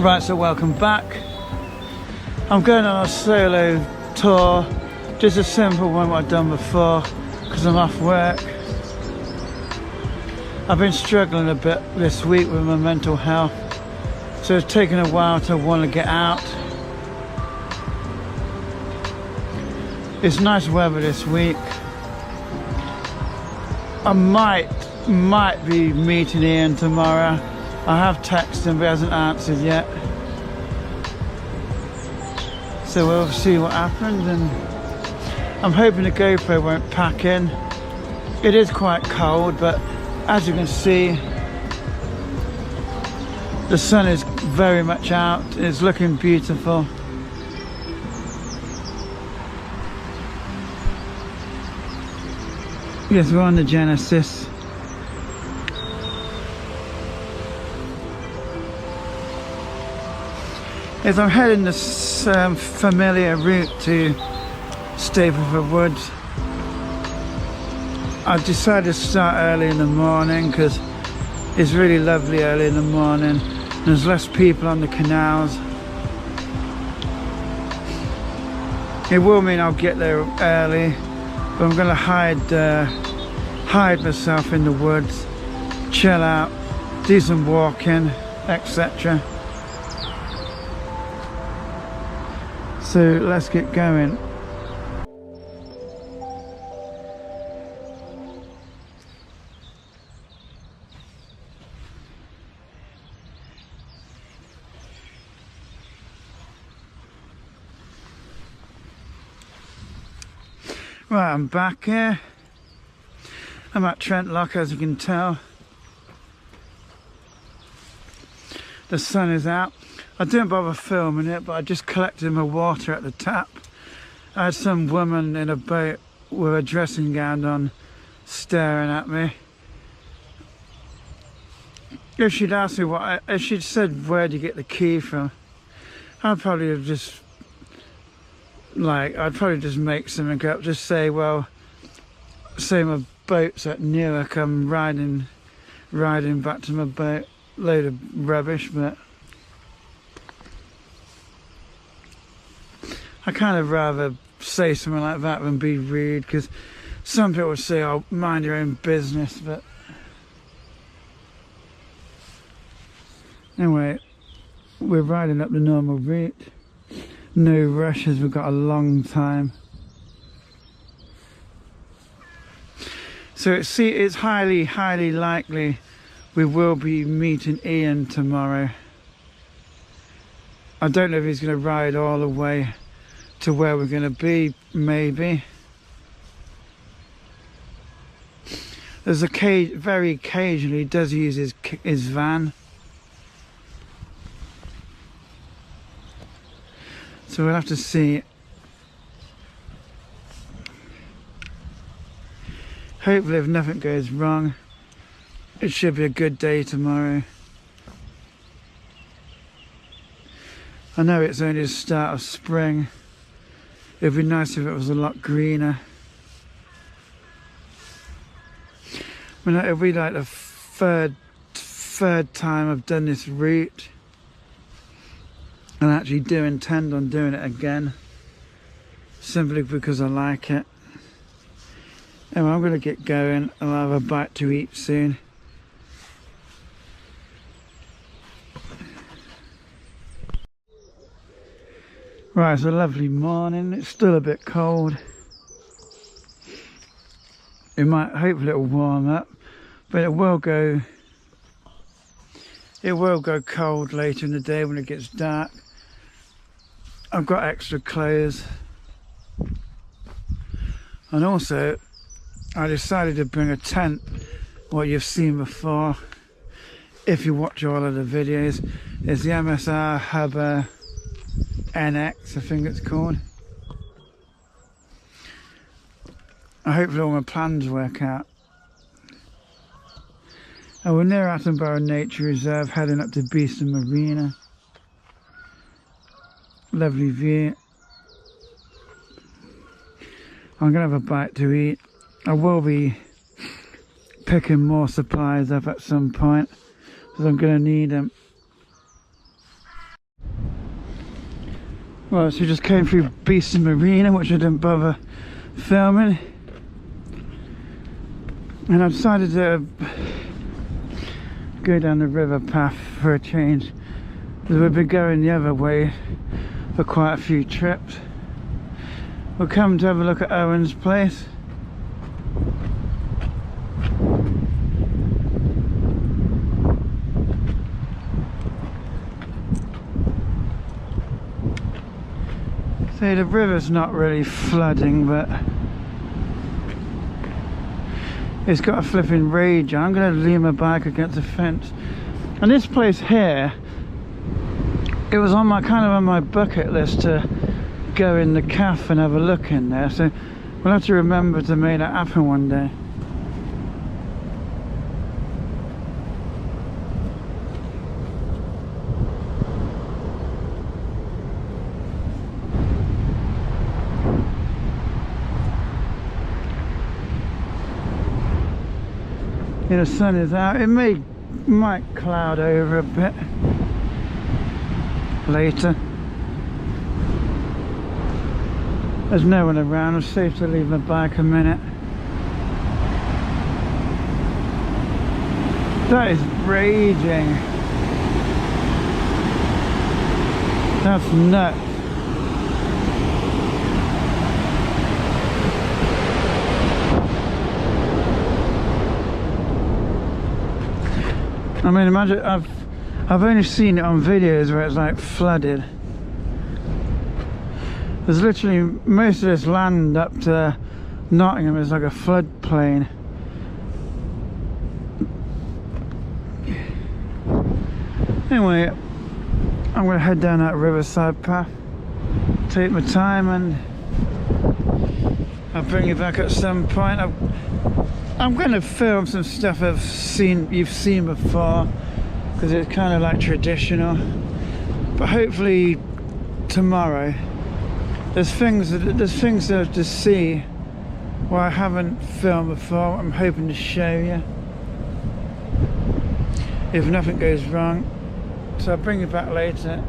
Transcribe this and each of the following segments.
Right, so welcome back. I'm going on a solo tour, just a simple one what I've done before because I'm off work. I've been struggling a bit this week with my mental health, so it's taken a while to want to get out. It's nice weather this week. I might be meeting Ian tomorrow. I have texted him but he hasn't answered yet, so we'll see what happens. And I'm hoping the GoPro won't pack in. It is quite cold, but as you can see, the sun is very much out. It's looking beautiful. Yes, we're on the Genesis. As I'm heading this familiar route to Stapleford Woods, I decided to start early in the morning because it's really lovely early in the morning. There's less people on the canals. It will mean I'll get there early, but I'm going to hide myself in the woods, chill out, do some walking, etc. So let's get going. Right, I'm back here. I'm at Trent Lock, as you can tell. The sun is out. I didn't bother filming it, but I just collected my water at the tap. I had some woman in a boat with a dressing gown on staring at me. If she'd asked me if she'd said, "Where do you get the key from?" I'd probably just make something up. Just say, well, say my boat's at Newark, I'm riding back to my boat. Load of rubbish, but I kind of rather say something like that than be rude, because some people say, "Oh, mind your own business," but anyway, we're riding up the normal route. No rush, as we've got a long time. So it's highly likely we will be meeting Ian tomorrow. I don't know if he's going to ride all the way to where we're going to be, maybe. There's very occasionally he does use his van. So we'll have to see. Hopefully, if nothing goes wrong, it should be a good day tomorrow. I know it's only the start of spring. It'd be nice if it was a lot greener. I mean, it'll be like the third time I've done this route, and I actually do intend on doing it again, simply because I like it. Anyway, I'm going to get going. I'll have a bite to eat soon. Right, it's a lovely morning. It's still a bit cold. Hopefully it'll warm up, but it will go cold later in the day when it gets dark. I've got extra clothes, and also I decided to bring a tent, what you've seen before if you watch all of the videos. It's the MSR Hubber NX, I think it's called. Hopefully all my plans work out. And we're near Attenborough Nature Reserve, heading up to Beeston Marina. Lovely view. I'm gonna have a bite to eat. I will be picking more supplies up at some point, because I'm gonna need them. Well, so we just came through Beeston Marina, which I didn't bother filming, and I decided to go down the river path for a change, because we've been going the other way for quite a few trips. We'll come to have a look at Owen's place. See, the river's not really flooding, but it's got a flipping rage. I'm going to lean my bike against the fence. And this place here, it was on my on my bucket list to go in the cafe and have a look in there. So we'll have to remember to make that happen one day. The sun is out. It might cloud over a bit later. There's no one around. It's safe to leave my bike a minute. That is raging. That's nuts. I mean, imagine, I've only seen it on videos where it's like flooded. There's literally, most of this land up to Nottingham is like a floodplain. Anyway, I'm going to head down that riverside path, take my time, and I'll bring you back at some point. I'm going to film some stuff you've seen before, because it's kind of like traditional. But hopefully tomorrow, there's things to see where I haven't filmed before. I'm hoping to show you, if nothing goes wrong. So I'll bring you back later.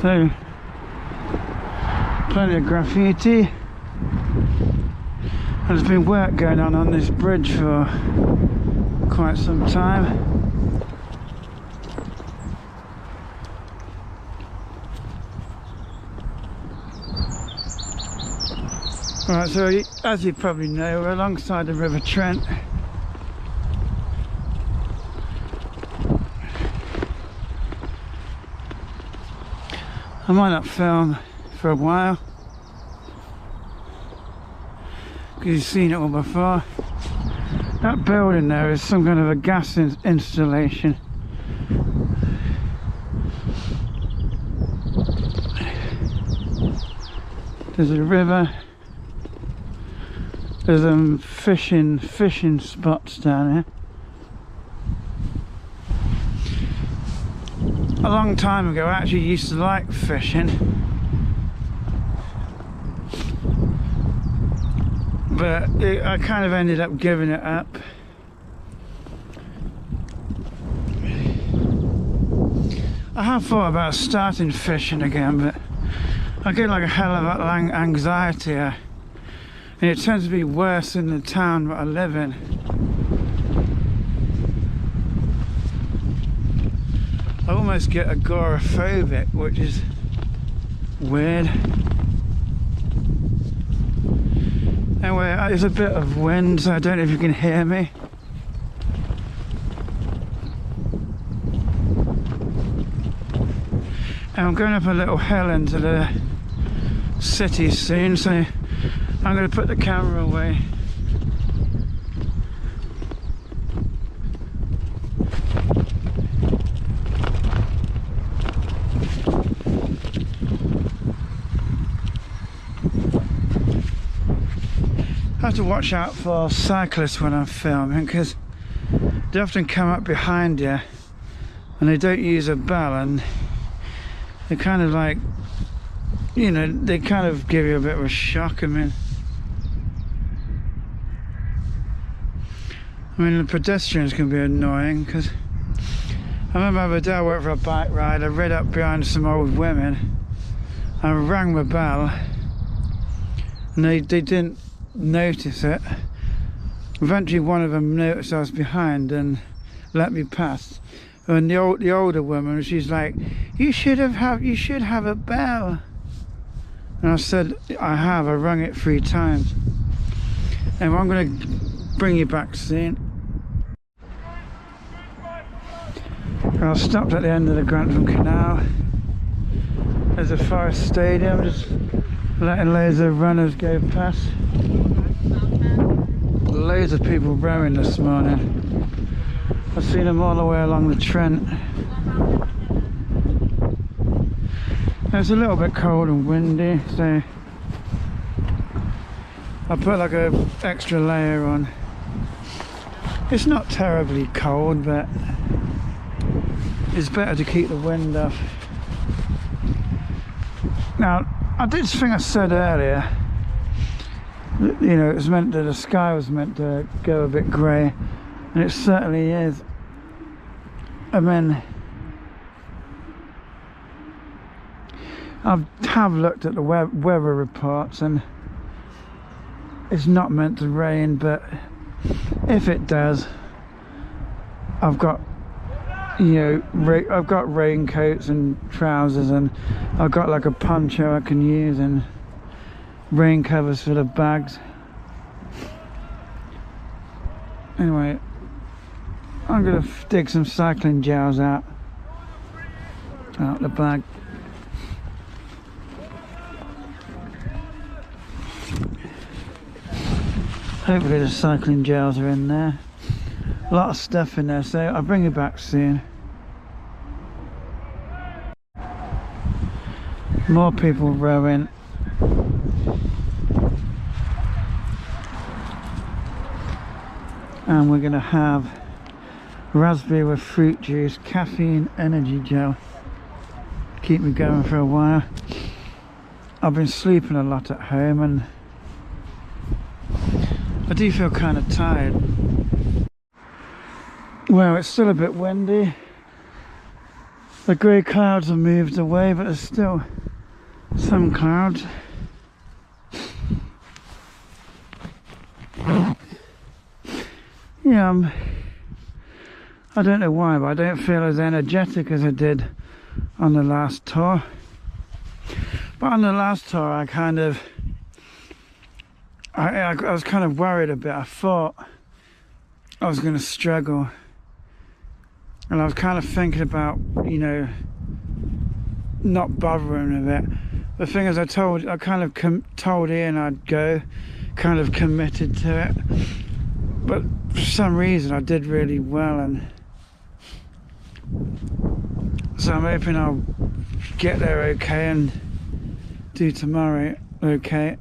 So, plenty of graffiti. There's been work going on this bridge for quite some time. Right, so as you probably know, we're alongside the River Trent. I might not film for a while, because you've seen it all before. That building there is some kind of a gas installation. There's a river. There's fishing spots down here. A long time ago, I actually used to like fishing, but I kind of ended up giving it up. I have thought about starting fishing again, but I get like a hell of a lot of anxiety, and it tends to be worse in the town that I live in. I almost get agoraphobic, which is weird. Anyway, there's a bit of wind, so I don't know if you can hear me. And I'm going up a little hill into the city soon, so I'm going to put the camera away. I have to watch out for cyclists when I'm filming, because they often come up behind you and they don't use a bell, and they kind of like, you know, they kind of give you a bit of a shock. I mean, I mean, the pedestrians can be annoying, because I remember the other day I went for a bike ride. I rid up behind some old women. I rang the bell and they didn't notice it. Eventually one of them noticed I was behind and let me pass. And the older woman, she's like, you should have a bell. And I said, I rung it 3 times. And I'm going to bring you back soon. I stopped at the end of the Grantham Canal. There's a Forest Stadium, just letting loads of runners go past. Loads of people rowing this morning. I've seen them all the way along the Trent. It's a little bit cold and windy, so I put like an extra layer on. It's not terribly cold, but it's better to keep the wind off. Now, I did think I said earlier, you know, it was meant that the sky was meant to go a bit grey, and it certainly is. I mean, I have looked at the weather reports, and it's not meant to rain, but if it does, I've got, you know, I've got raincoats and trousers, and I've got like a poncho I can use, and rain covers for the bags. Anyway, I'm gonna dig some cycling gels out the bag. Hopefully the cycling gels are in there. A lot of stuff in there, so I'll bring you back soon. More people rowing. And we're gonna have raspberry with fruit juice, caffeine energy gel. Keep me going for a while. I've been sleeping a lot at home and I do feel kind of tired. Well, it's still a bit windy. The grey clouds have moved away, but there's still some clouds. Yeah, I don't know why, but I don't feel as energetic as I did on the last tour. But on the last tour, I was kind of worried a bit. I thought I was going to struggle, and I was kind of thinking about, you know, not bothering with it. The thing is, I kind of told Ian I'd go, kind of committed to it, but for some reason I did really well, and so I'm hoping I'll get there okay and do tomorrow okay.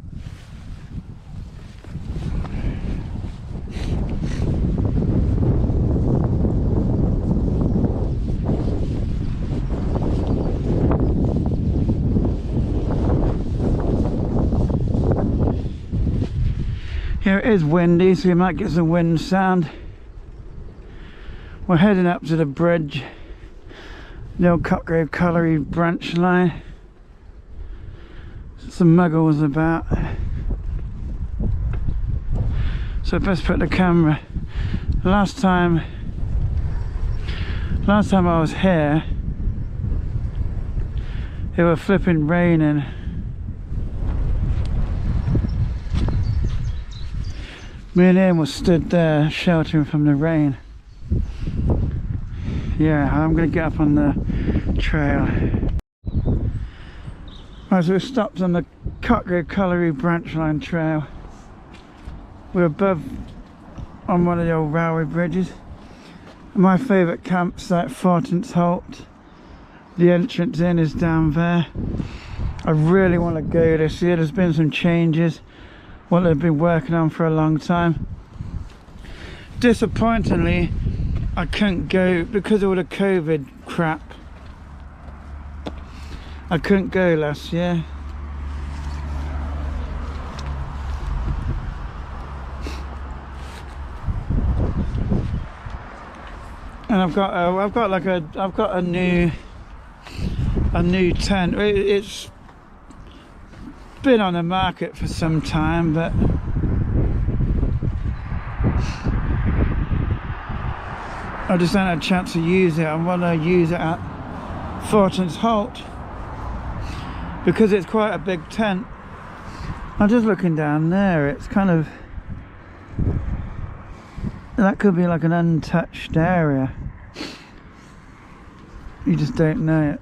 Here it is windy, so you might get some wind sound. We're heading up to the bridge, the old Cotgrave Colliery branch line. Some muggles about, so best put the camera. Last time I was here, it was flipping raining. Me and Ian was stood there sheltering from the rain. Yeah, I'm gonna get up on the trail. Right, so we stopped on the Cotgrave Colliery branch line trail. We're above on one of the old railway bridges. My favourite campsite, Fortance Holt. The entrance in is down there. I really want to go this year. There's been some changes, what they've been working on for a long time. Disappointingly, I couldn't go because of all the COVID crap. I couldn't go last year. And I've got a new tent. It's been on the market for some time, but I just haven't had a chance to use it. I want to use it at Fortin's Halt because it's quite a big tent. I'm just looking down there. It's kind of, that could be like an untouched area. You just don't know it.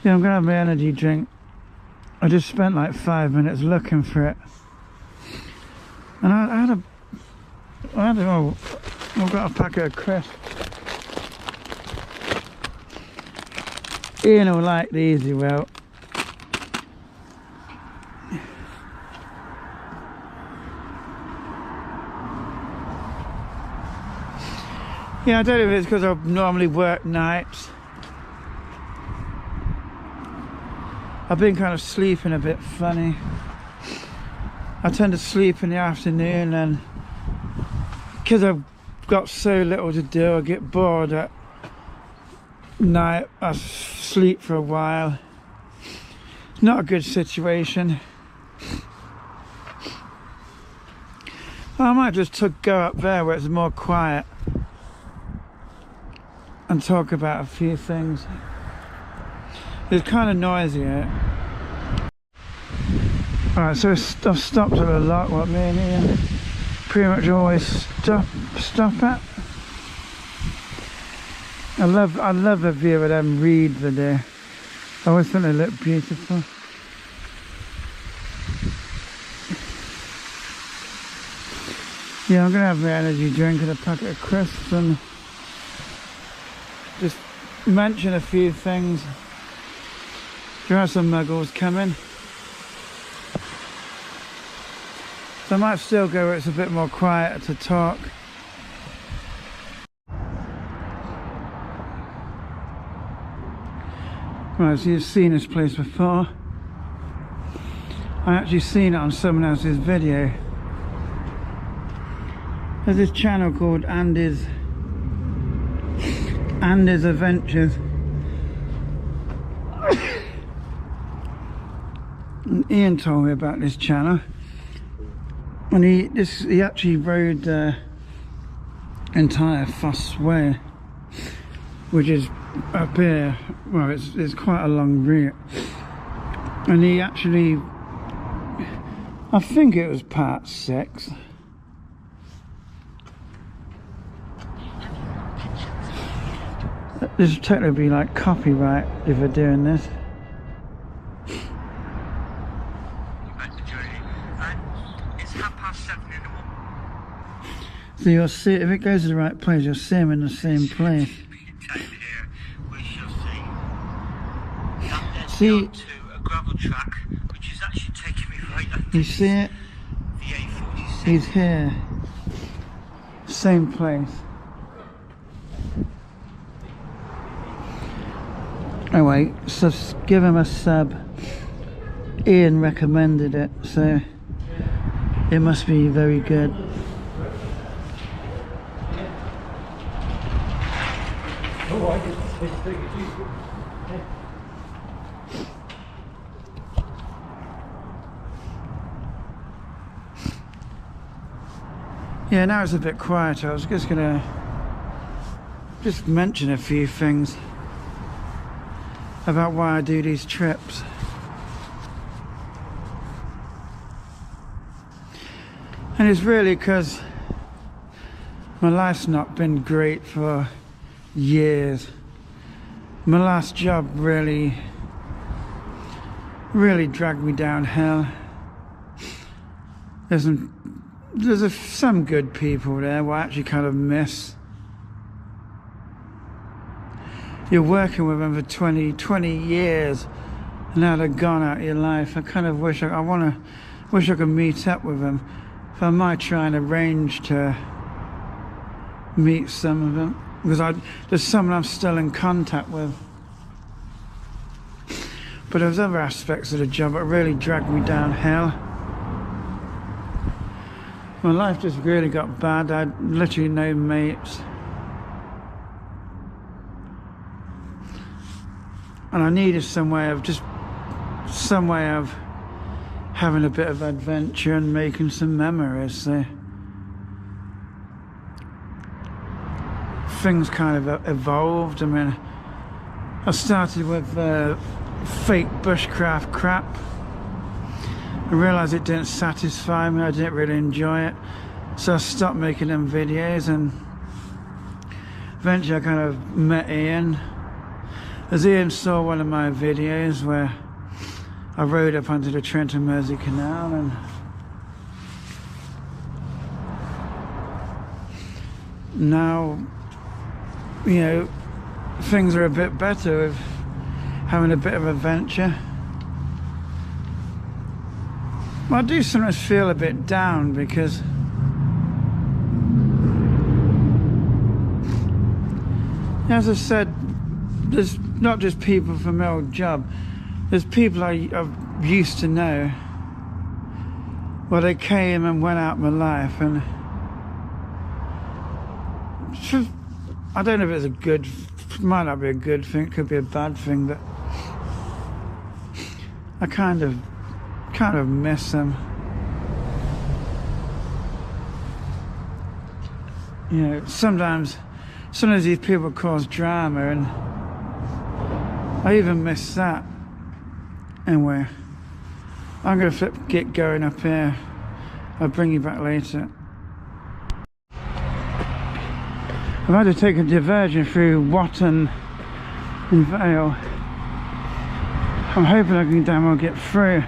Yeah, I'm gonna have my energy drink. I just spent like 5 minutes looking for it, and I've got a packet of crisps. Ian will like these, he will. Yeah, I don't know if it's because I normally work nights. I've been kind of sleeping a bit funny. I tend to sleep in the afternoon, and because I've got so little to do, I get bored at night. I sleep for a while. It's not a good situation. I might just go up there where it's more quiet and talk about a few things. It's kind of noisy here. Alright, so I've stopped at a lot, what me and Ian pretty much always stop at. I love the view of them reeds there. I always think they look beautiful. Yeah, I'm gonna have my energy drink and a packet of crisps and just mention a few things. There are some muggles coming, so I might still go where it's a bit more quiet to talk. Right, so you've seen this place before. I actually seen it on someone else's video. There's this channel called Andy's Adventures. And Ian told me about this channel, and he actually rode the entire Foss Way, which is up here. Well, it's quite a long route, and he actually, I think it was part 6. This would technically be like copyright if we're doing this. So you'll see, if it goes to the right place, you'll see them in the same place. See, to a gravel track, which is actually taking me right under. You see it? The A46. He's here. Same place. Anyway, so give him a sub. Ian recommended it, so it must be very good. Yeah, now it's a bit quieter. I was just gonna mention a few things about why I do these trips. And it's really because my life's not been great for years. My last job really dragged me downhill. There's some good people there who I actually kind of miss. You're working with them for 20 years, and now they're gone out of your life. I kind of wish I could meet up with them. So I might try and arrange to meet some of them, because there's someone I'm still in contact with. But there's other aspects of the job that really dragged me downhill. My life just really got bad. I had literally no mates. And I needed some way of having a bit of adventure and making some memories. So things kind of evolved. I mean, I started with fake bushcraft crap. I realised it didn't satisfy me. I didn't really enjoy it, so I stopped making them videos. And eventually I kind of met Ian, as Ian saw one of my videos where I rode up onto the Trent and Mersey Canal, and now, you know, things are a bit better with having a bit of adventure. I do sometimes feel a bit down because as I said, there's not just people from my old job, there's people I've used to know. Well, they came and went out of my life, and I don't know if it's a good, might not be a good thing, it could be a bad thing, but I kind of miss them. You know, sometimes these people cause drama, and I even miss that. Anyway, I'm going to get going up here. I'll bring you back later. I've had to take a diversion through Watton and Vale. I'm hoping I can damn well get through.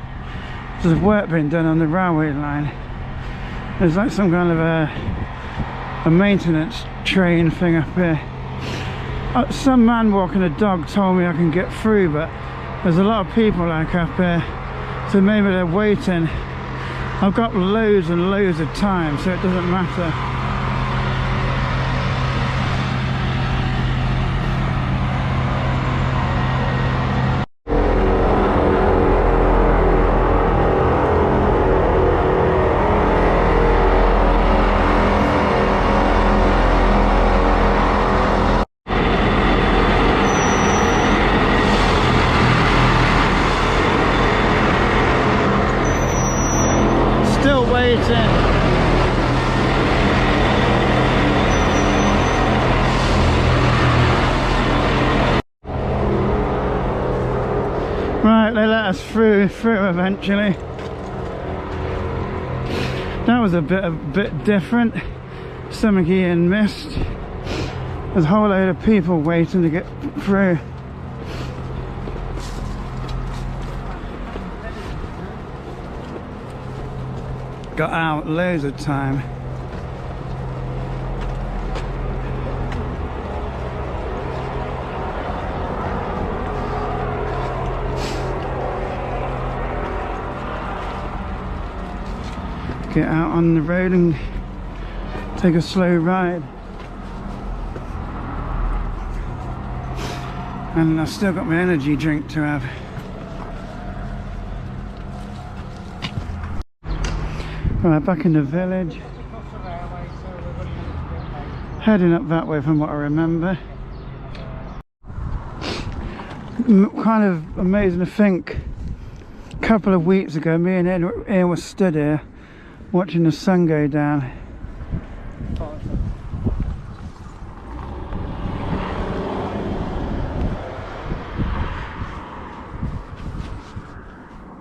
There's work being done on the railway line. There's like some kind of a maintenance train thing up here. Some man walking a dog told me I can get through, but there's a lot of people like up here, so maybe they're waiting. I've got loads and loads of time, so it doesn't matter. Right, they let us through eventually. That was a bit different. Something Ian missed. There's a whole load of people waiting to get through. Got out loads of time. Get out on the road and take a slow ride. And I've still got my energy drink to have. Right, back in the village. Heading up that way from what I remember. Kind of amazing to think, a couple of weeks ago me and Ian were stood here watching the sun go down.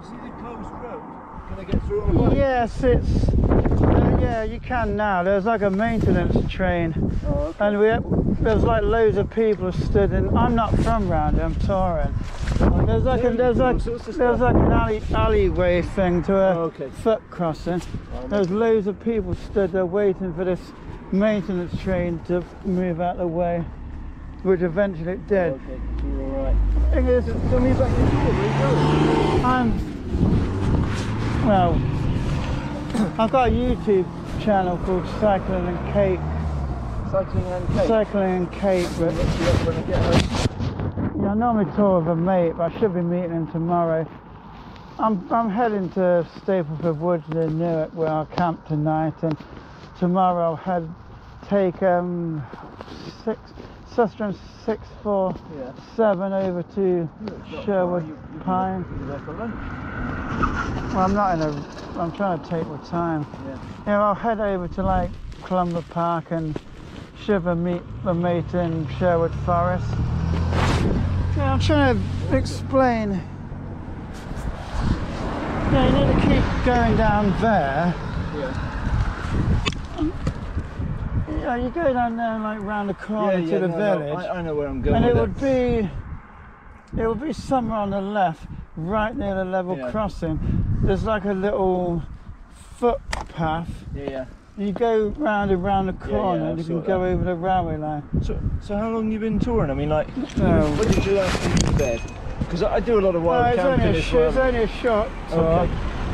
See the closed road? Can I get through it? Yes, it's yeah, you can now. There's like a maintenance train, and there's like loads of people stood in. I'm not from round here, I'm touring. There's like an alleyway thing to a foot crossing. There's loads of people stood there waiting for this maintenance train to move out of the way, which eventually it did. Okay, you're alright. Thing is, Tell me about your tour, where you going? well, I've got a YouTube channel called Cycling and Cake. Cycling and Cake? Cycling and Cake. But when I get home. yeah, I normally tour with a mate, but I should be meeting him tomorrow. I'm heading to Stapleford Woods near Newark where I'll camp tonight, and tomorrow I'll take Sustrans 647 over to Sherwood Pine. You're there for lunch. Well, I'm trying to take my time. Yeah. Yeah, I'll head over to like Clumber Park and Shiver meet my mate in Sherwood Forest. Yeah, I'm trying to explain. Yeah, you need to keep going down there. Yeah. Yeah, you go down there and like round the corner to the village. I know where I'm going. And it would be somewhere on the left, right near the level crossing. There's like a little footpath. Yeah. You go round and round the corner, and you can go over the railway line. So how long you been touring? I mean, like, Oh. when did you last come to bed? Because I do a lot of wild camping as well. It's only a short tour. Okay.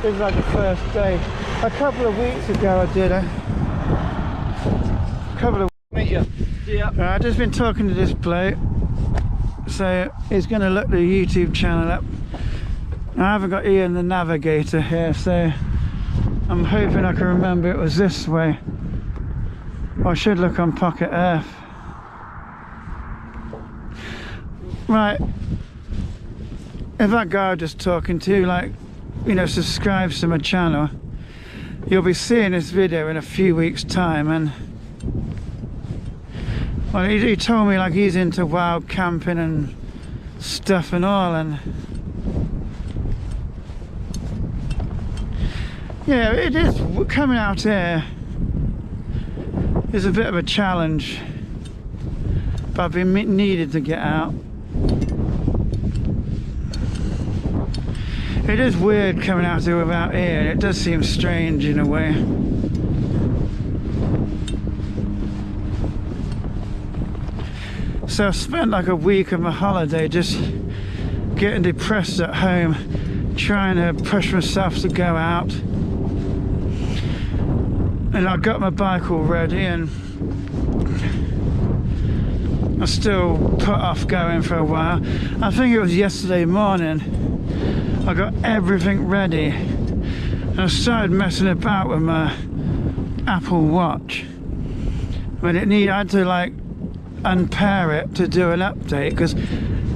It was like the first day. A couple of weeks ago I did it. Meet you. See ya. I've just been talking to this bloke, so he's going to look the YouTube channel up. I haven't got Ian the navigator here, so I'm hoping I can remember it was this way. I should look on Pocket Earth. Right, if that guy I'm just talking to, like, you know, subscribes to my channel, you'll be seeing this video in a few weeks' time. And well, he told me like he's into wild camping and stuff and all, and yeah, it is. Coming out here is a bit of a challenge, but I've been needed to get out. It is weird coming out here without air. It does seem strange in a way. So I spent like a week of my holiday just getting depressed at home, trying to push myself to go out. And I got my bike all ready, and I still put off going for a while. I think it was yesterday morning I got everything ready, and I started messing about with my Apple Watch. But I had to like unpair it to do an update, because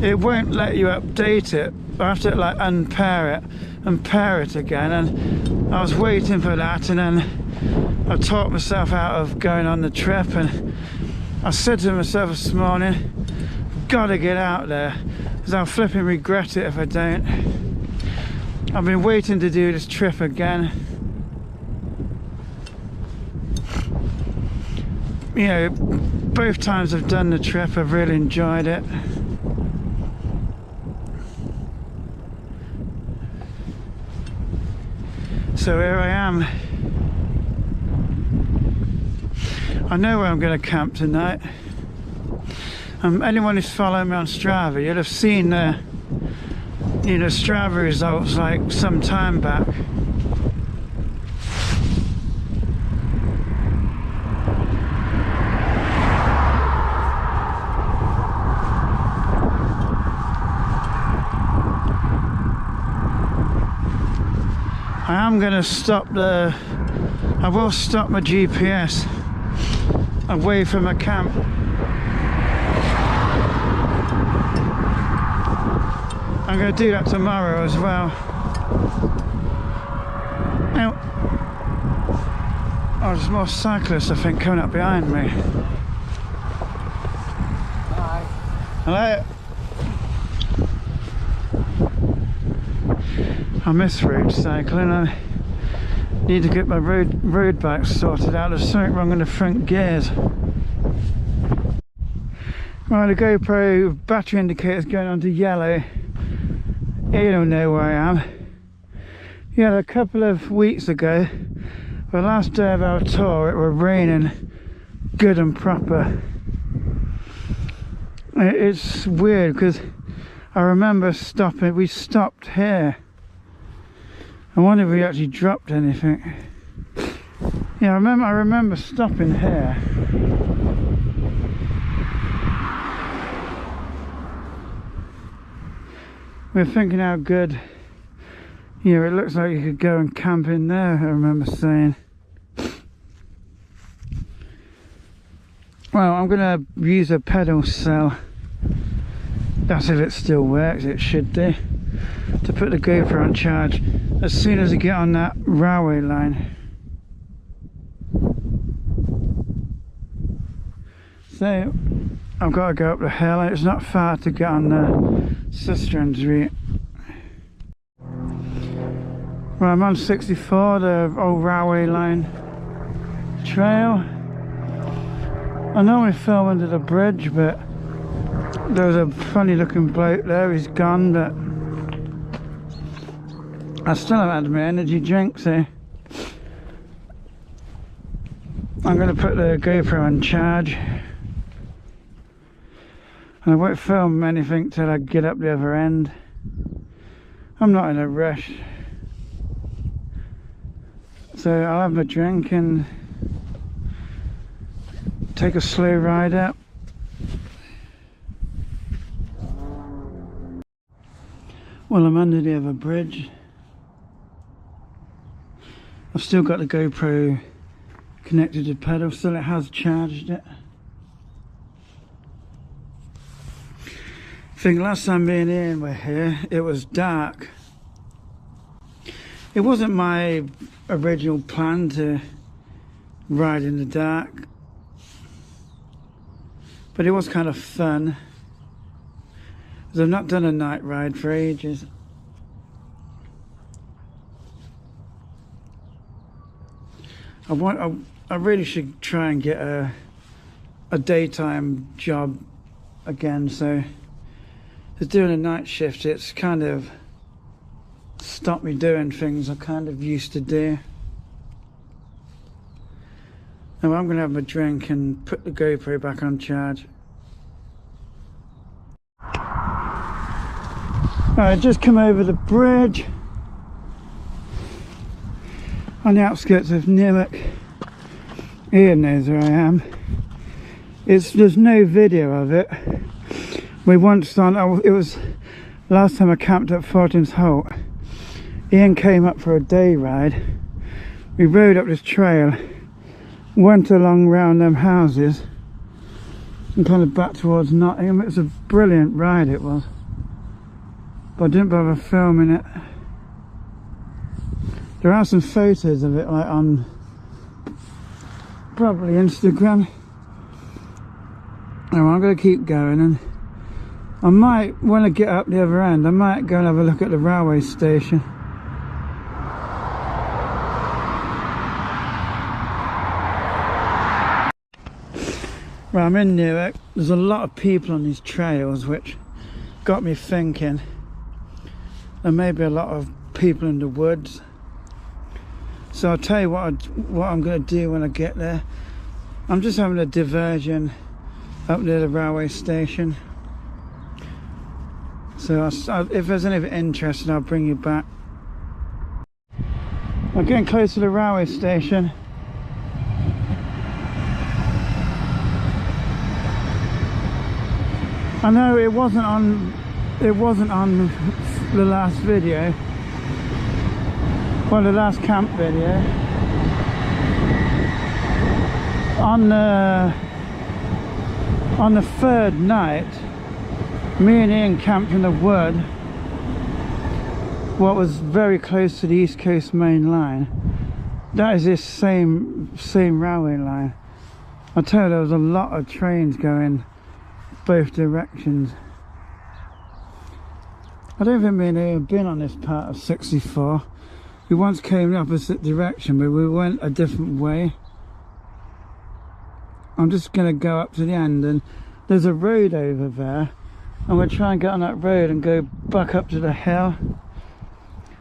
it won't let you update it. I have to like unpair it and pair it again, and I was waiting for that, and then I talked myself out of going on the trip, and I said to myself this morning, gotta get out there, because I'll flipping regret it if I don't. I've been waiting to do this trip again. You know, both times I've done the trip, I've really enjoyed it. So here I am. I know where I'm going to camp tonight. Anyone who's following me on Strava, you'll have seen the Strava results like some time back. I will stop my GPS away from a camp. I'm going to do that tomorrow as well. Now, oh, there's more cyclists I think coming up behind me. Hi. Hello. I miss road cycling. I need to get my road bike sorted out. There's something wrong in the front gears. Right, the GoPro battery indicator's going on to yellow. You don't know where I am. Yeah, a couple of weeks ago, the last day of our tour, it was raining good and proper. It's weird because I remember stopping. We stopped here. I wonder if we actually dropped anything. Yeah, I remember stopping here. We're thinking how good, Yeah, it looks like you could go and camp in there, I remember saying. Well, I'm gonna use a pedal cell. That's if it still works, it should do. To put the GoPro on charge as soon as I get on that railway line. So, I've got to go up the hill. It's not far to get on the Sustrans route. Well, I'm on 64, the old railway line trail. I normally film under the bridge, but there was a funny looking bloke there. He's gone, but I still haven't had my energy drink, so I'm going to put the GoPro on charge. And I won't film anything till I get up the other end. I'm not in a rush. So I'll have my drink and take a slow ride up. Well, I'm under the other bridge. I've still got the GoPro connected to the pedal, so it has charged it. I think last time me and Ian were here, it was dark. It wasn't my original plan to ride in the dark, but it was kind of fun, because I've not done a night ride for ages. I really should try and get a daytime job again, so just doing a night shift, it's kind of stopped me doing things I kind of used to do. Now I'm going to have my drink and put the GoPro back on charge. Alright, just come over the bridge on the outskirts of Newark. Ian knows where I am. There's no video of it. We once done, it was last time I camped at Fortin's Holt. Ian came up for a day ride. We rode up this trail, went along round them houses and kind of back towards Nottingham. It was a brilliant ride, it was, but I didn't bother filming it. There are some photos of it, like on probably Instagram. Now I'm going to keep going, and I might, when I get up the other end, I might go and have a look at the railway station. Well, I'm in Newark. There's a lot of people on these trails, which got me thinking there may be a lot of people in the woods. So I'll tell you what I'm going to do when I get there. I'm just having a diversion up near the railway station. So if there's anything interesting, I'll bring you back. I'm getting close to the railway station. I know it wasn't on the last video, well, the last camp video. On the third night, me and Ian camped in the wood, what was very close to the East Coast main line. That is this same railway line. I tell you, there was a lot of trains going both directions. I don't think me and Ian have been on this part of 64. We once came the opposite direction, but we went a different way. I'm just going to go up to the end, and there's a road over there, and we'll try and get on that road and go back up to the hill.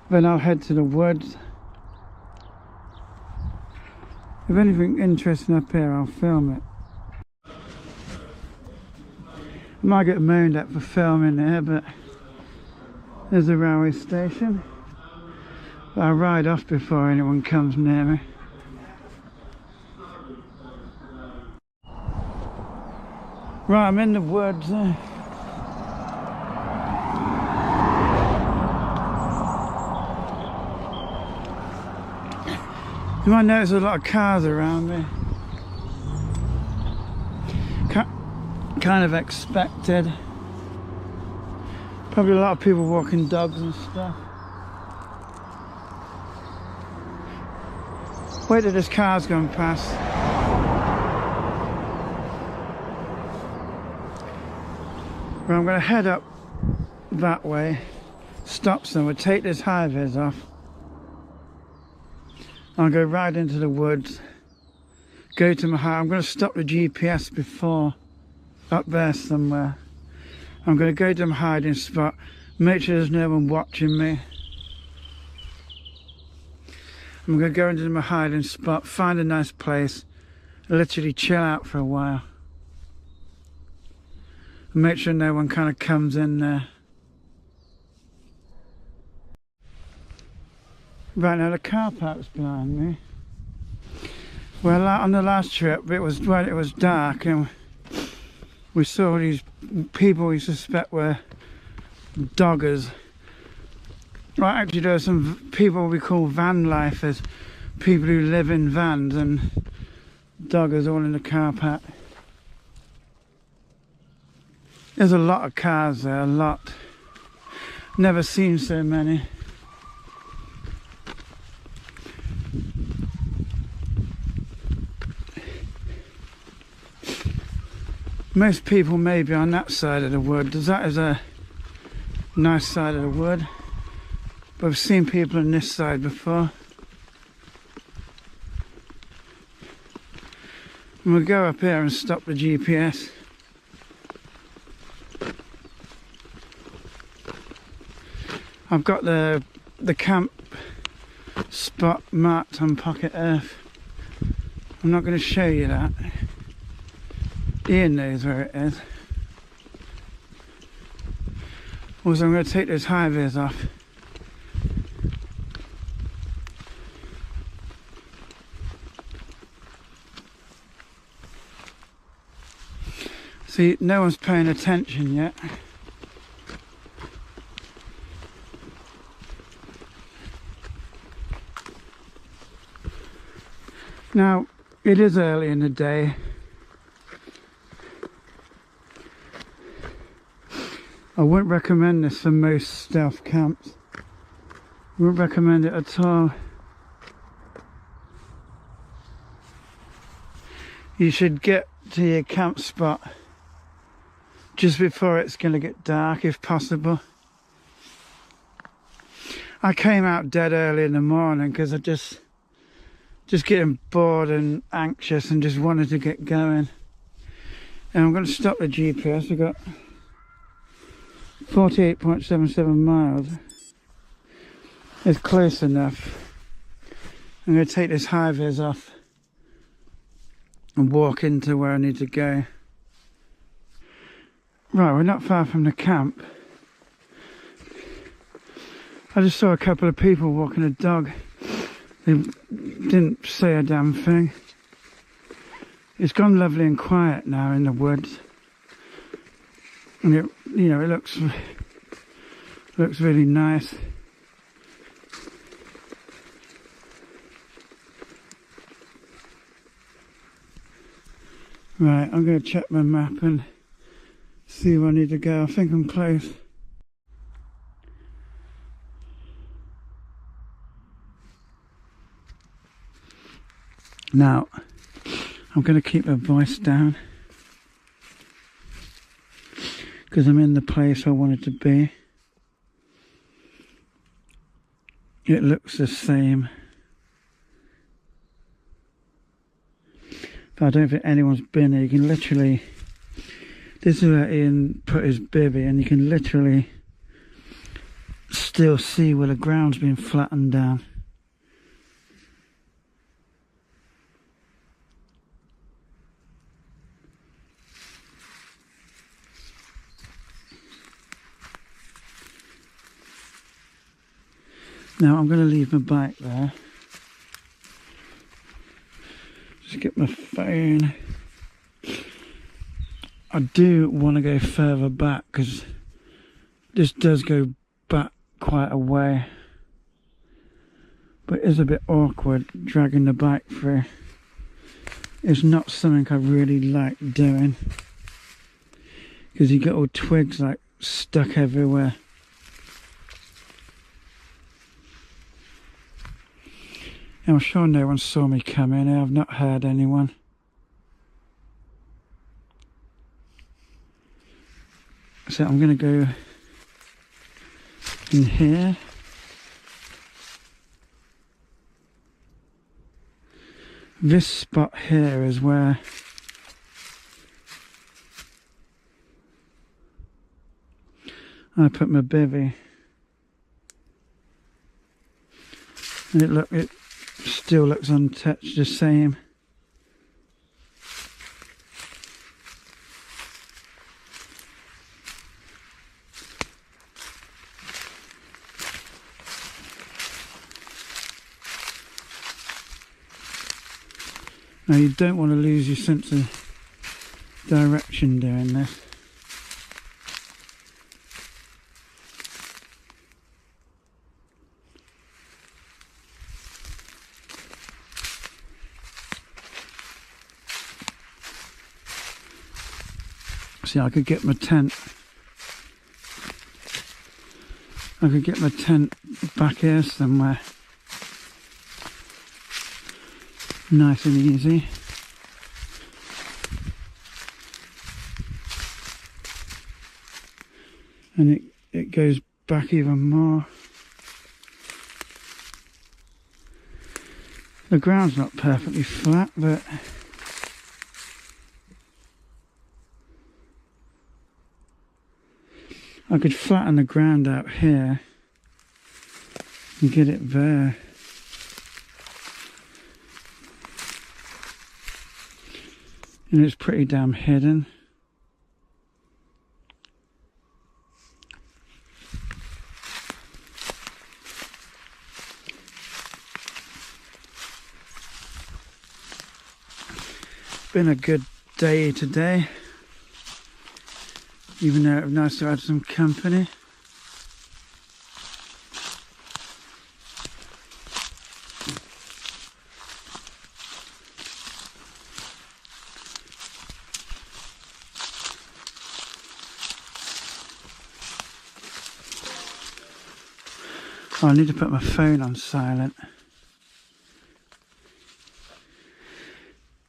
Then I'll head to the woods. If anything interesting up here, I'll film it. I might get moaned at for filming there, but there's a railway station. But I'll ride off before anyone comes near me. Right, I'm in the woods. You might notice a lot of cars around me. Kind of expected. Probably a lot of people walking dogs and stuff. Wait till this car's going past. Well, I'm going to head up that way, stop somewhere, take this high vis off. I'll go right into the woods, go to my high. I'm going to stop the GPS before, up there somewhere. I'm going to go to my hiding spot, make sure there's no one watching me. I'm going to go into my hiding spot, find a nice place, literally chill out for a while. And make sure no one kind of comes in there. Right, now the car park's behind me. Well, on the last trip, it was dark and we saw these people we suspect were doggers. Right, actually there are some people we call van lifers, people who live in vans, and doggers all in the car park. There's a lot of cars there, a lot. Never seen so many. Most people may be on that side of the wood. That is a nice side of the wood. But I've seen people on this side before. And we'll go up here and stop the GPS. I've got the camp spot marked on Pocket Earth. I'm not going to show you that. Ian knows where it is. Also, I'm going to take those high vis off. See, no one's paying attention yet. Now, it is early in the day. I wouldn't recommend this for most stealth camps. Wouldn't recommend it at all. You should get to your camp spot just before it's going to get dark, if possible. I came out dead early in the morning because I just getting bored and anxious and just wanted to get going. And I'm going to stop the GPS. We've got 48.77 miles. It's close enough. I'm going to take this high vis off and walk into where I need to go. Right, we're not far from the camp. I just saw a couple of people walking a dog. They didn't say a damn thing. It's gone lovely and quiet now in the woods. And it, you know, it looks really nice. Right, I'm going to check my map and see where I need to go. I think I'm close. Now, I'm going to keep my voice down because I'm in the place I wanted to be. It looks the same. But I don't think anyone's been here. You can literally, this is where Ian put his bivvy, and you can literally still see where the ground's been flattened down. Now I'm going to leave my bike there. Just get my phone. I do want to go further back because this does go back quite a way. but it is a bit awkward dragging the bike through. It's not something I really like doing, because you get all twigs like stuck everywhere. I'm sure no one saw me come in. I've not heard anyone. So I'm going to go in here. This spot here is where I put my bivvy. And it still looks untouched, the same. Now you don't want to lose your sense of direction doing this. See, I could get my tent. I could get my tent back here somewhere. Nice and easy. And it goes back even more. The ground's not perfectly flat, but I could flatten the ground out here and get it there. And it's pretty damn hidden. Been a good day today, even though it was nice to have some company. Oh, I need to put my phone on silent,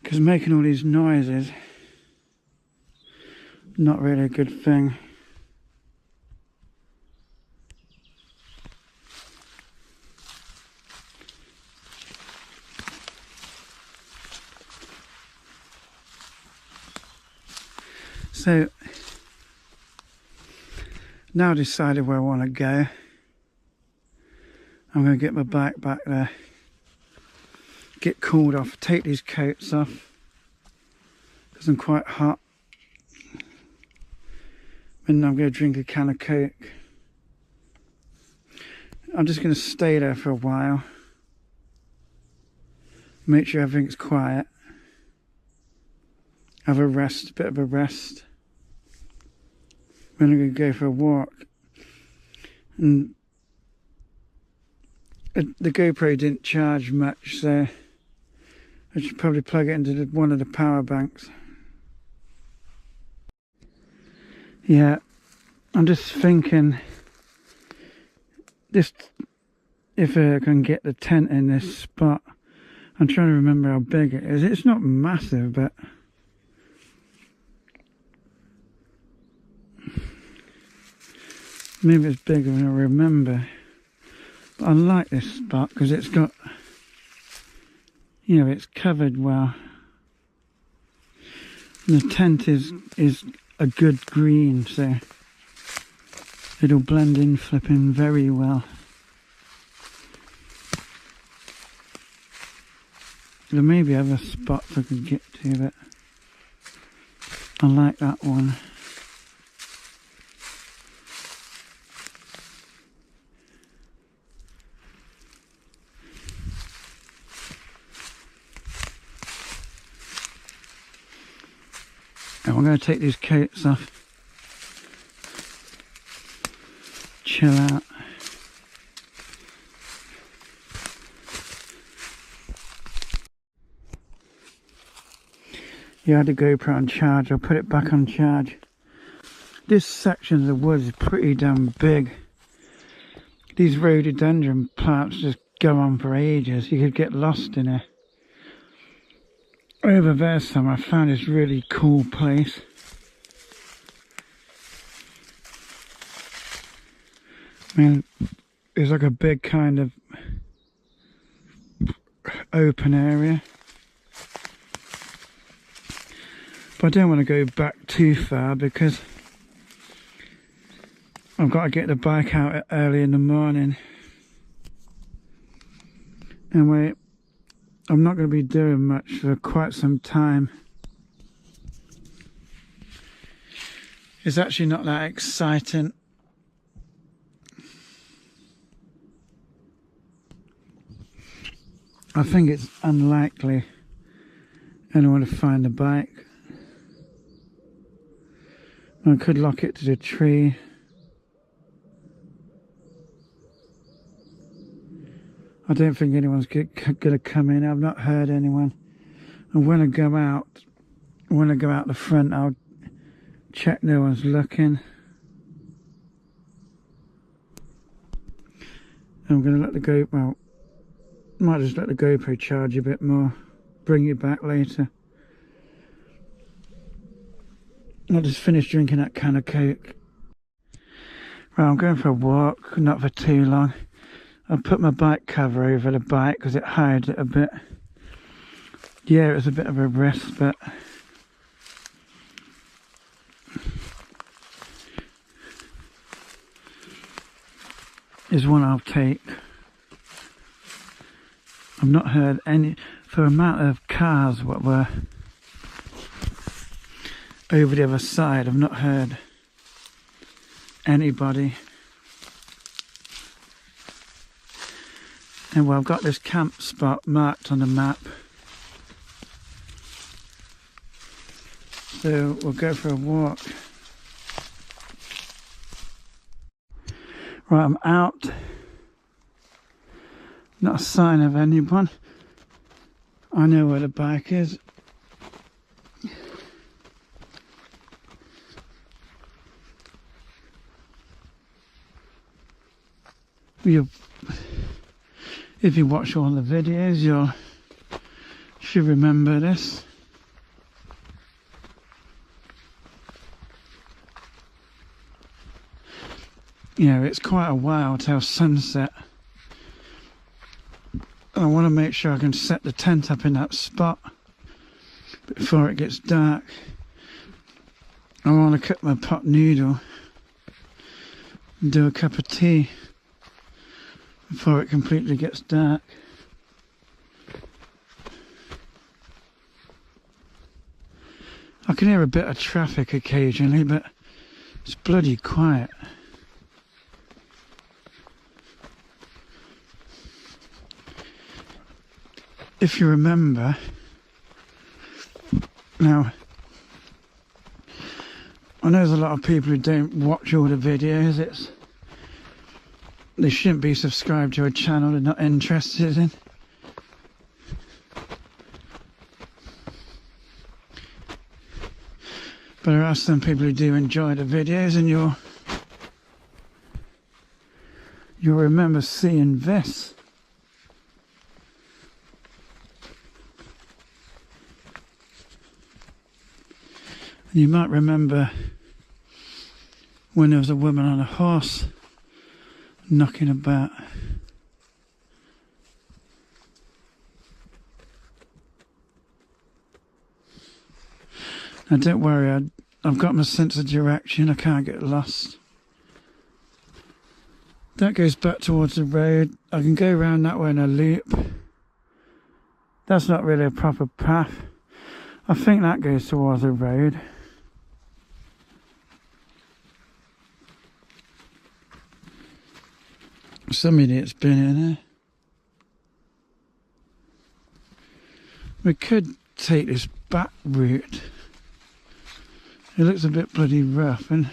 because making all these noises, not really a good thing. So now I decided where I want to go. I'm going to get my bike back there, get cooled off, take these coats off because I'm quite hot, and I'm going to drink a can of Coke. I'm just going to stay there for a while, make sure everything's quiet, have a rest, a bit of a rest. Then I'm going to go for a walk. And the GoPro didn't charge much, so I should probably plug it into one of the power banks. Yeah, I'm just thinking, if I can get the tent in this spot. I'm trying to remember how big it is. It's not massive, but maybe it's bigger than I remember. But I like this spot because it's got, you know, it's covered well. And the tent is a good green, so it'll blend in flipping very well. There may be other spots I could get to, but I like that one. I'm going to take these coats off, chill out. You had the GoPro on charge. I'll put it back on charge. This section of the woods is pretty damn big. These rhododendron plants just go on for ages. You could get lost in it. Over there somewhere I found this really cool place. I mean, it's like a big kind of open area. But I don't want to go back too far because I've got to get the bike out early in the morning. Anyway, I'm not going to be doing much for quite some time. It's actually not that exciting. I think it's unlikely anyone to find the bike. I could lock it to the tree. I don't think anyone's going to come in. I've not heard anyone. And when I go out the front, I'll check no one's looking. I'm going to let the GoPro, might just let the GoPro charge a bit more. Bring it back later. I just finished drinking that can of Coke. Right, I'm going for a walk, not for too long. I'll put my bike cover over the bike because it hides it a bit. Yeah, it was a bit of a risk, but it's one I'll take. I've not heard any, for the amount of cars what were over the other side, I've not heard anybody. And well, I've got this camp spot marked on the map, so we'll go for a walk. Right, I'm out. Not a sign of anyone. I know where the bike is. If you watch all the videos, you should remember this. You know, it's quite a while till sunset. I want to make sure I can set the tent up in that spot before it gets dark. I want to cook my pot noodle and do a cup of tea before it completely gets dark. I can hear a bit of traffic occasionally, but it's bloody quiet. If you remember, now, I know there's a lot of people who don't watch all the videos. They shouldn't be subscribed to a channel they're not interested in. But there are some people who do enjoy the videos, and you'll remember seeing this. And you might remember when there was a woman on a horse knocking about. Now don't worry, I've got my sense of direction, I can't get lost. That goes back towards the road. I can go around that way in a loop. That's not really a proper path. I think that goes towards the road. Some idiot's been in there. We could take this back route. It looks a bit bloody rough, and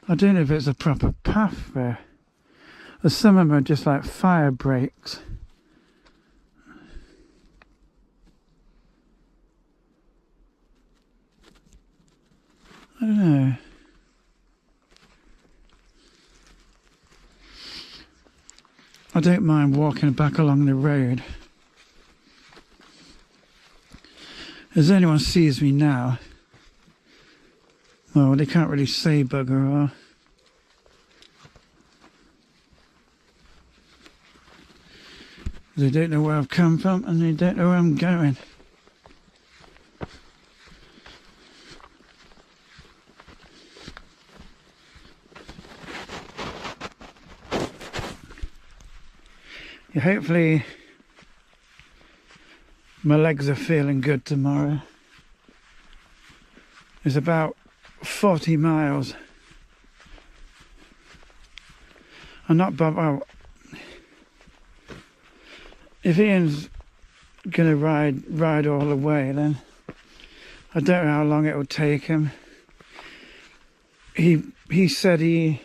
I don't know if it's a proper path there. Or some of them are just like fire breaks. I don't know. I don't mind walking back along the road. As anyone sees me now, well, they can't really say bugger all. They don't know where I've come from and they don't know where I'm going. Yeah, hopefully my legs are feeling good tomorrow. It's about 40 miles. I'm not bothered. If Ian's gonna ride all the way, then I don't know how long it will take him. He said he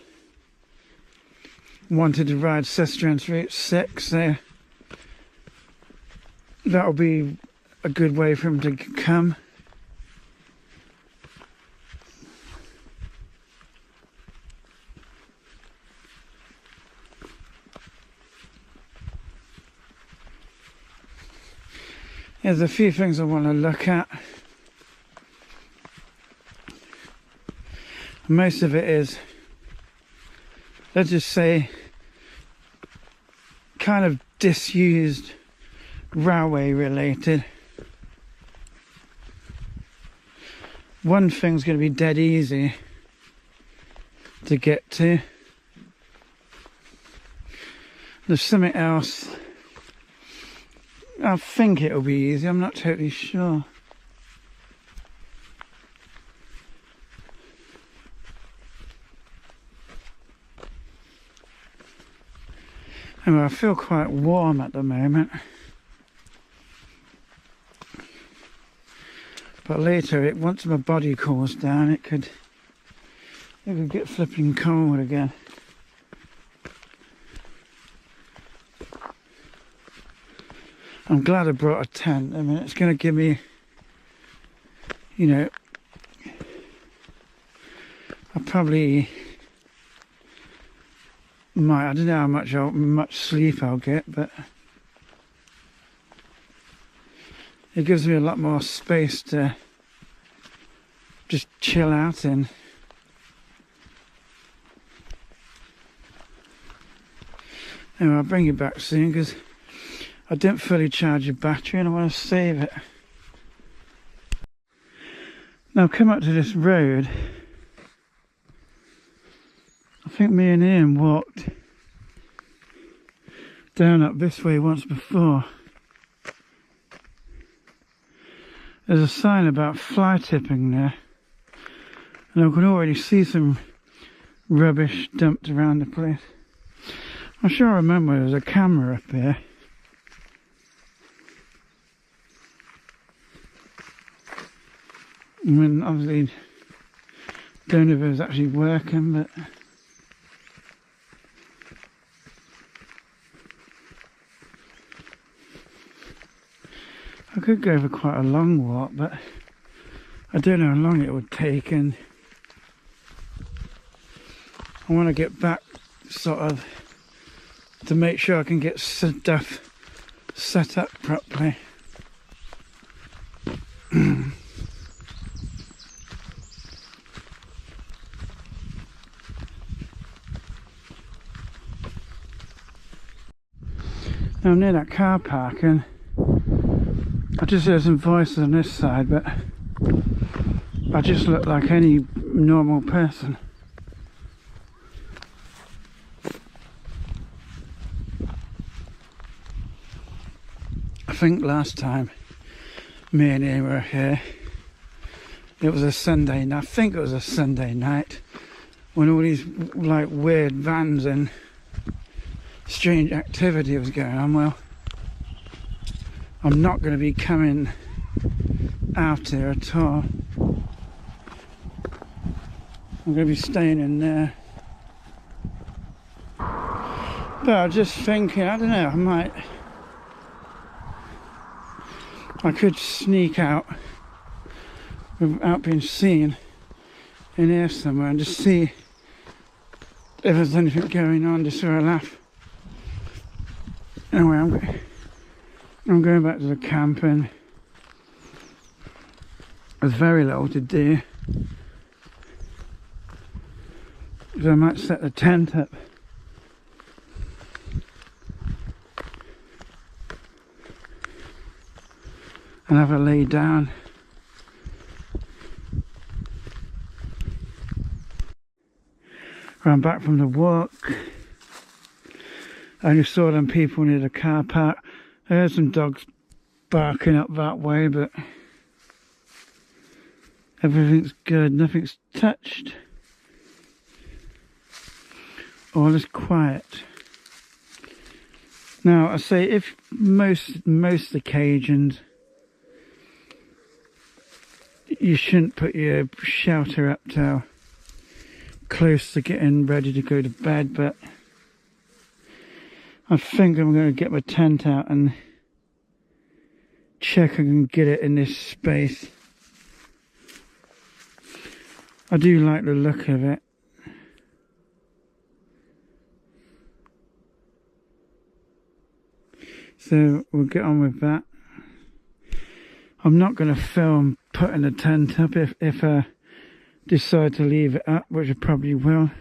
wanted to ride Sistrance Route 6, so that'll be a good way for him to come. There's a few things I want to look at. Most of it is, let's just say, kind of disused railway related. One thing's going to be dead easy to get to. There's something else. I think it'll be easy, I'm not totally sure. Anyway, I feel quite warm at the moment. But later, once my body cools down, it could get flipping cold again. I'm glad I brought a tent. I mean, it's going to give me, you know, I probably might, I don't know how much sleep I'll get, but it gives me a lot more space to just chill out in. Anyway, I'll bring you back soon because I didn't fully charge the battery and I want to save it. Now I've come up to this road. I think me and Ian walked down up this way once before. There's a sign about fly tipping there. And I can already see some rubbish dumped around the place. I'm sure I remember there was a camera up here. I mean, obviously, don't know if it was actually working, but I could go for quite a long walk, but I don't know how long it would take, and I want to get back sort of to make sure I can get stuff set up properly. Now I'm near that car park and I just heard some voices on this side, but I just look like any normal person. I think last time me and Ian were here, it was a Sunday, and I think it was a Sunday night when all these like weird vans and strange activity was going on. Well, I'm not going to be coming out here at all. I'm going to be staying in there. But I was just thinking, I don't know, I could sneak out without being seen in here somewhere and just see if there's anything going on, just for a laugh. Anyway, I'm going back to the camp, and there's very little to do, so I might set the tent up. And have a lay down. I'm back from the walk. I only saw them people near the car park. I heard some dogs barking up that way, but everything's good, nothing's touched. All is quiet. Now I say, if most occasions you shouldn't put your shelter up till close to getting ready to go to bed, but I think I'm going to get my tent out and check I can get it in this space. I do like the look of it. So we'll get on with that. I'm not going to film putting the tent up if I decide to leave it up, which I probably will.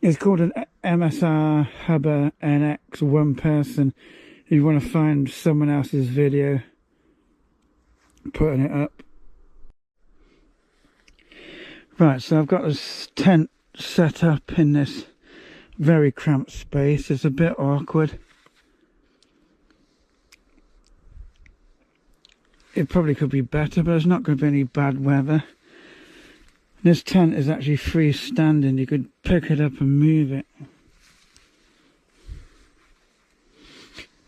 It's called an MSR Hubber NX one person. If you want to find someone else's video putting it up. Right, so I've got this tent set up in this very cramped space. It's a bit awkward. It probably could be better, but there's not going to be any bad weather. This tent is actually freestanding. You could pick it up and move it.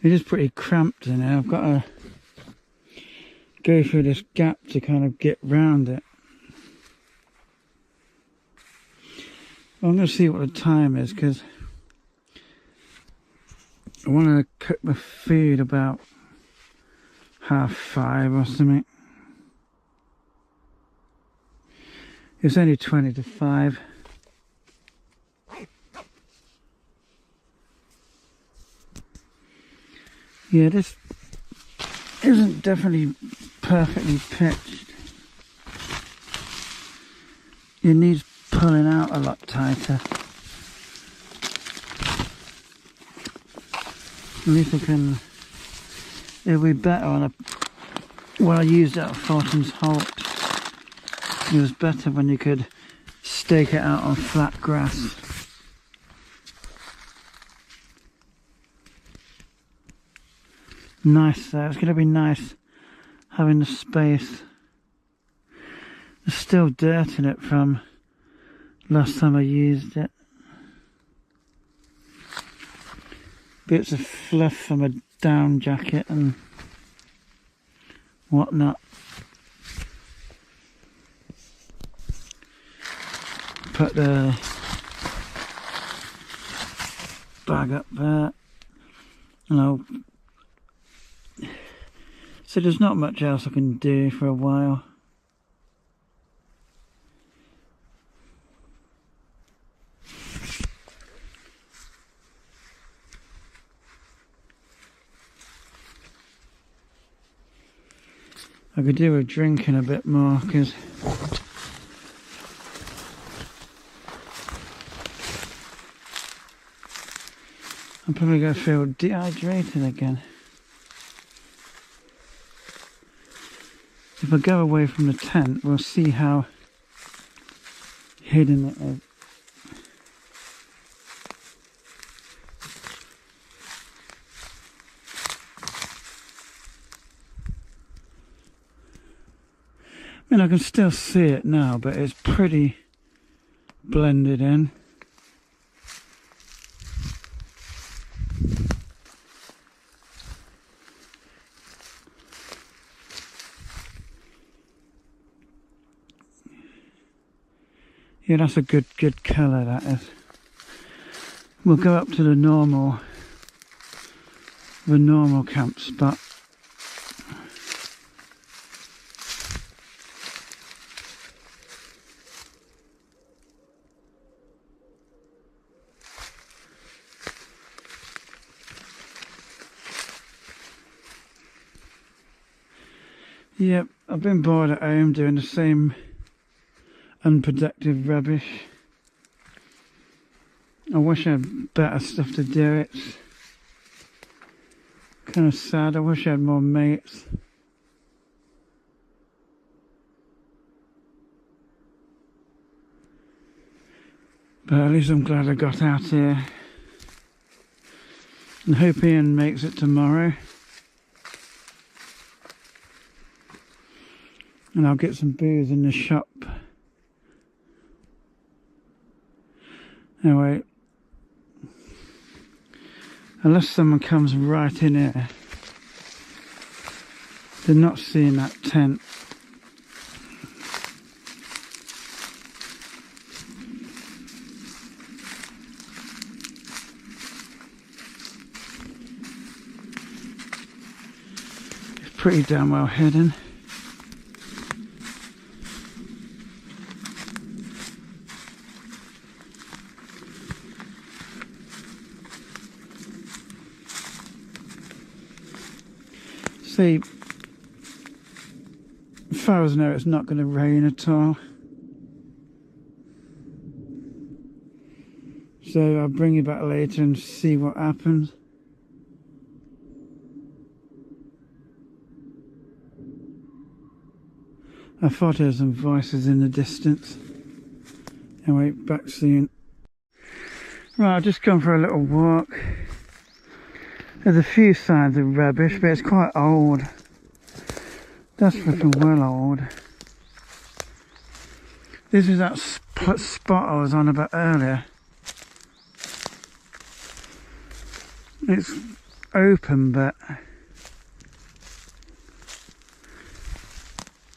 It is pretty cramped in here. I've got to go through this gap to kind of get round it. I'm going to see what the time is, because I want to cook my food about 5:30 or something. It's only 20 to 5. Yeah, this isn't definitely perfectly pitched. It needs pulling out a lot tighter. At least I can. It'll be better on when I used it at Fulton's Halt. It was better when you could stake it out on flat grass. Nice though, it's going to be nice having the space. There's still dirt in it from last time I used it. Bits of fluff from a down jacket and whatnot. Put the bag up there. So there's not much else I can do for a while. I could do with drinking a bit more, because I'm probably going to feel dehydrated again. If I go away from the tent, we'll see how hidden it is. I mean, I can still see it now, but it's pretty blended in. Yeah, that's a good colour, that is. We'll go up to the normal camp spot. Yep, I've been bored at home doing the same unproductive rubbish. I wish I had better stuff to do. It's kind of sad. I wish I had more mates. But at least I'm glad I got out here. And hope Ian makes it tomorrow. And I'll get some booze in the shop. Anyway, unless someone comes right in here, they're not seeing that tent. It's pretty damn well hidden. See, as far as I know, it's not going to rain at all. So I'll bring you back later and see what happens. I thought there were some voices in the distance. Anyway, back soon. Right, I've just gone for a little walk. There's a few signs of rubbish, but it's quite old. That's flipping well old. This is that spot I was on about earlier. It's open, but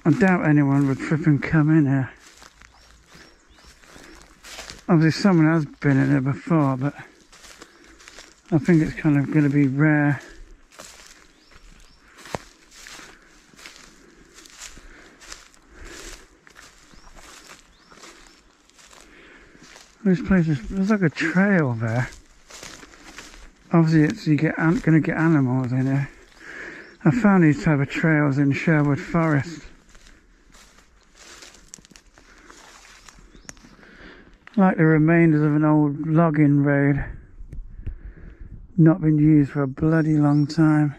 I doubt anyone would flipping come in here. Obviously someone has been in here before, but I think it's kind of going to be rare. This place is, there's like a trail there. Obviously you're going to get animals in here. I found these type of trails in Sherwood Forest. Like the remainders of an old logging road. Not been used for a bloody long time.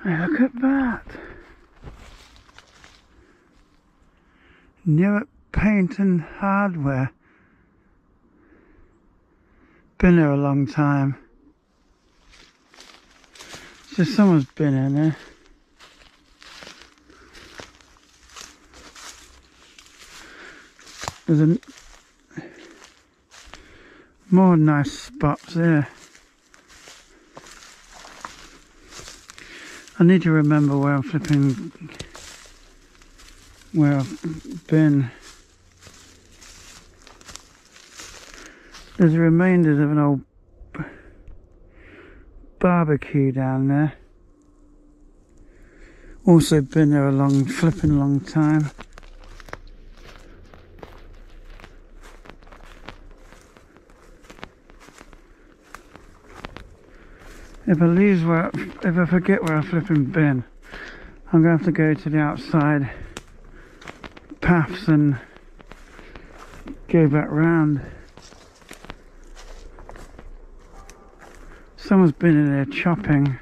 Hey, look at that. Newick Paint and Hardware. Been there a long time. So someone's been in there. There's more nice spots there. I need to remember where I've been. There's the remainders of an old barbecue down there. Also been there a flipping long time. If I forget where I've flipping been, I'm going to have to go to the outside paths and go back round. Someone's been in there chopping.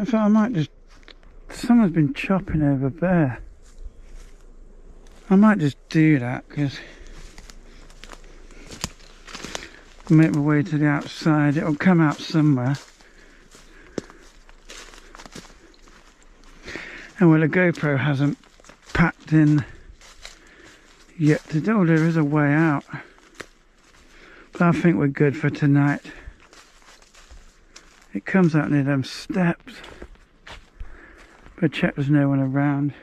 So I might just... Someone's been chopping over there. I might just do that because... make my way to the outside. It'll come out somewhere. And well, the GoPro hasn't packed in yet. Oh, there is a way out. But I think we're good for tonight. It comes out near them steps. But check there's no one around.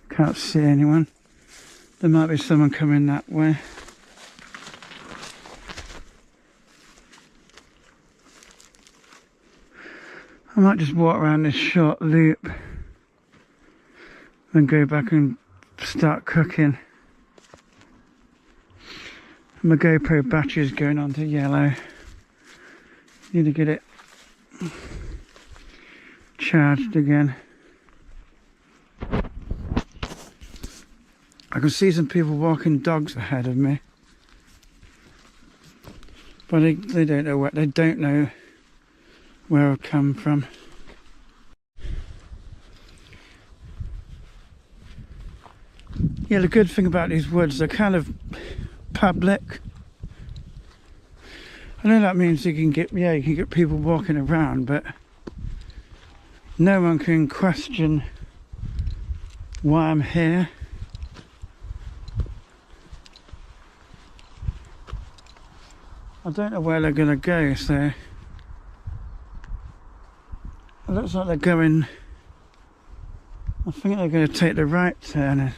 Can't see anyone. There might be someone coming that way. I might just walk around this short loop and go back and start cooking. My GoPro battery is going on to yellow. Need to get it charged again. I can see some people walking dogs ahead of me, but they don't know what, they don't know where I've come from. Yeah, the good thing about these woods, they're kind of public. I know that means you can get people walking around, but no one can question why I'm here. I don't know where they're gonna go, so it looks like they're going, I think they're gonna take the right turn.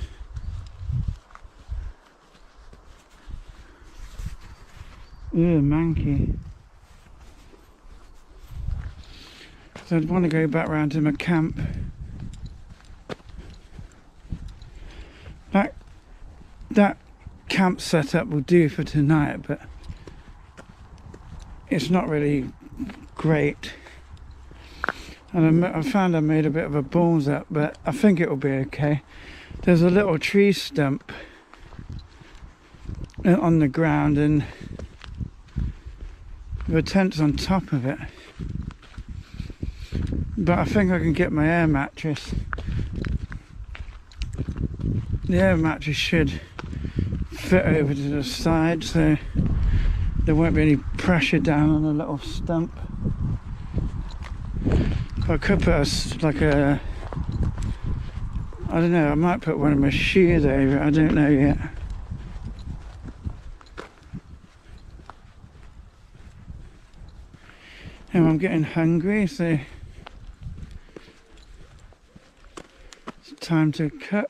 Ew, manky. So I'd want to go back round to my camp. That camp setup will do for tonight, but it's not really great. And I found I made a bit of a balls up, but I think it will be okay. There's a little tree stump on the ground and the tent's on top of it, but I think I can get my air mattress. The air mattress should fit over to the side, so there won't be any pressure down on the little stump. I could put I don't know, I might put one of my shoes over it, I don't know yet. And I'm getting hungry, so it's time to cook.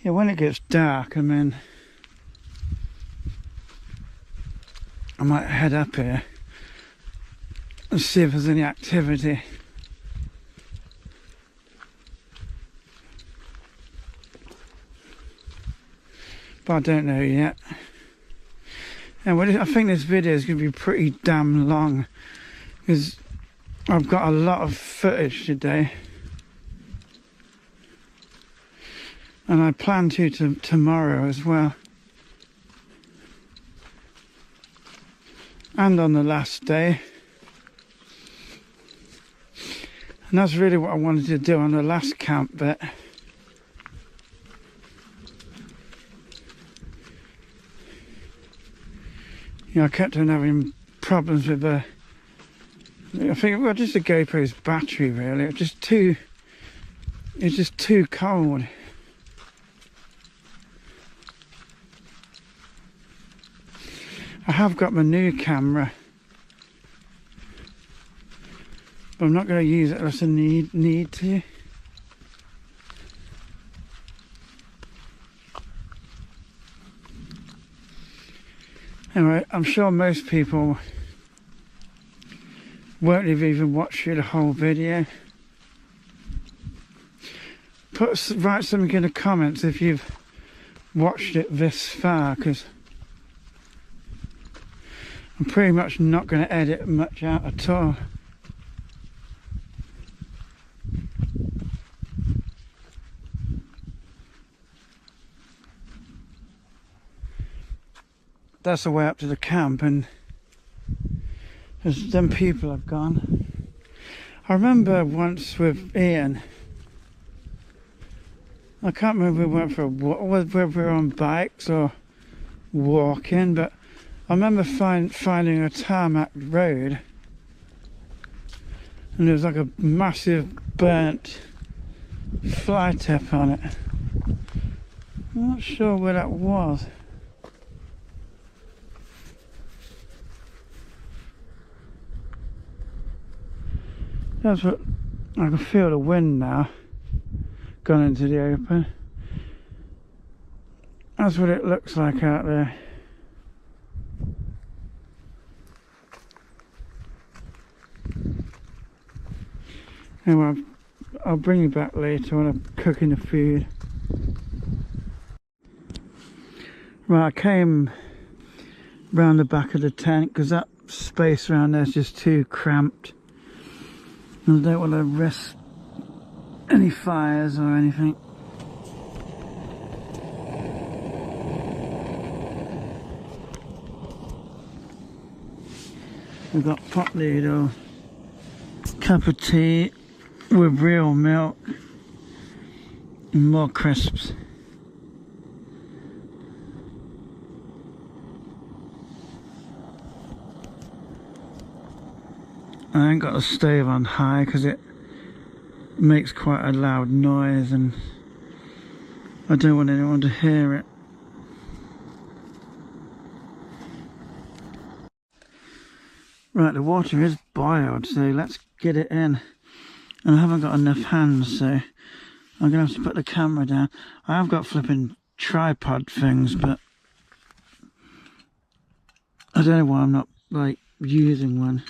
Yeah, when it gets dark, I mean, I might head up here and see if there's any activity. But I don't know yet. And I think this video is going to be pretty damn long, because I've got a lot of footage today. And I plan to tomorrow as well. And on the last day. And that's really what I wanted to do on the last camp, but I kept on having problems with I think, well, just the GoPro's battery really. It's just too cold. I have got my new camera, but I'm not going to use it unless I need to. Anyway, I'm sure most people won't have even watched through the whole video. Write something in the comments if you've watched it this far, because I'm pretty much not going to edit much out at all. That's the way up to the camp, and there's them people have gone. I remember once with Ian, I can't remember if we went for a walk, whether we were on bikes or walking, but I remember finding a tarmac road, and there was like a massive burnt fly tip on it. I'm not sure where that was. That's what I can feel the wind now. Gone into the open. That's what it looks like out there. Anyway, I'll bring you back later when I'm cooking the food. Right, I came round the back of the tent because that space around there is just too cramped. And I don't want to risk any fires or anything. We've got pot noodle, cup of tea with real milk and more crisps. I ain't got the stove on high because it makes quite a loud noise and I don't want anyone to hear it. Right, the water is boiled, so let's get it in. And I haven't got enough hands, so I'm gonna have to put the camera down. I have got flipping tripod things, but I don't know why I'm not like using one.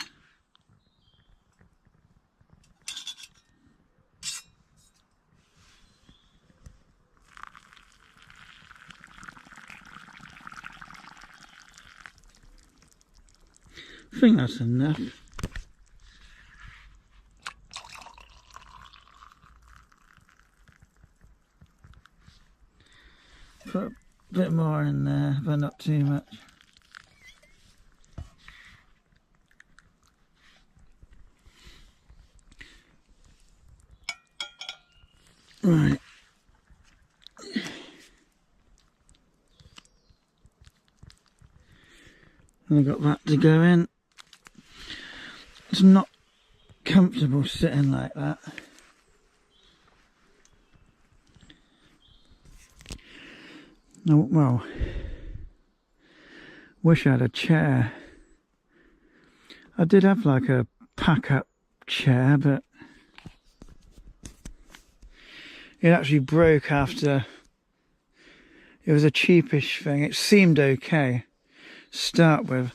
I think that's enough. Put a bit more in there, but not too much. Right. And I've got that to go in. It's not comfortable sitting like that. No, well, wish I had a chair. I did have like a pack-up chair, but it actually broke after. It was a cheapish thing. It seemed okay to start with,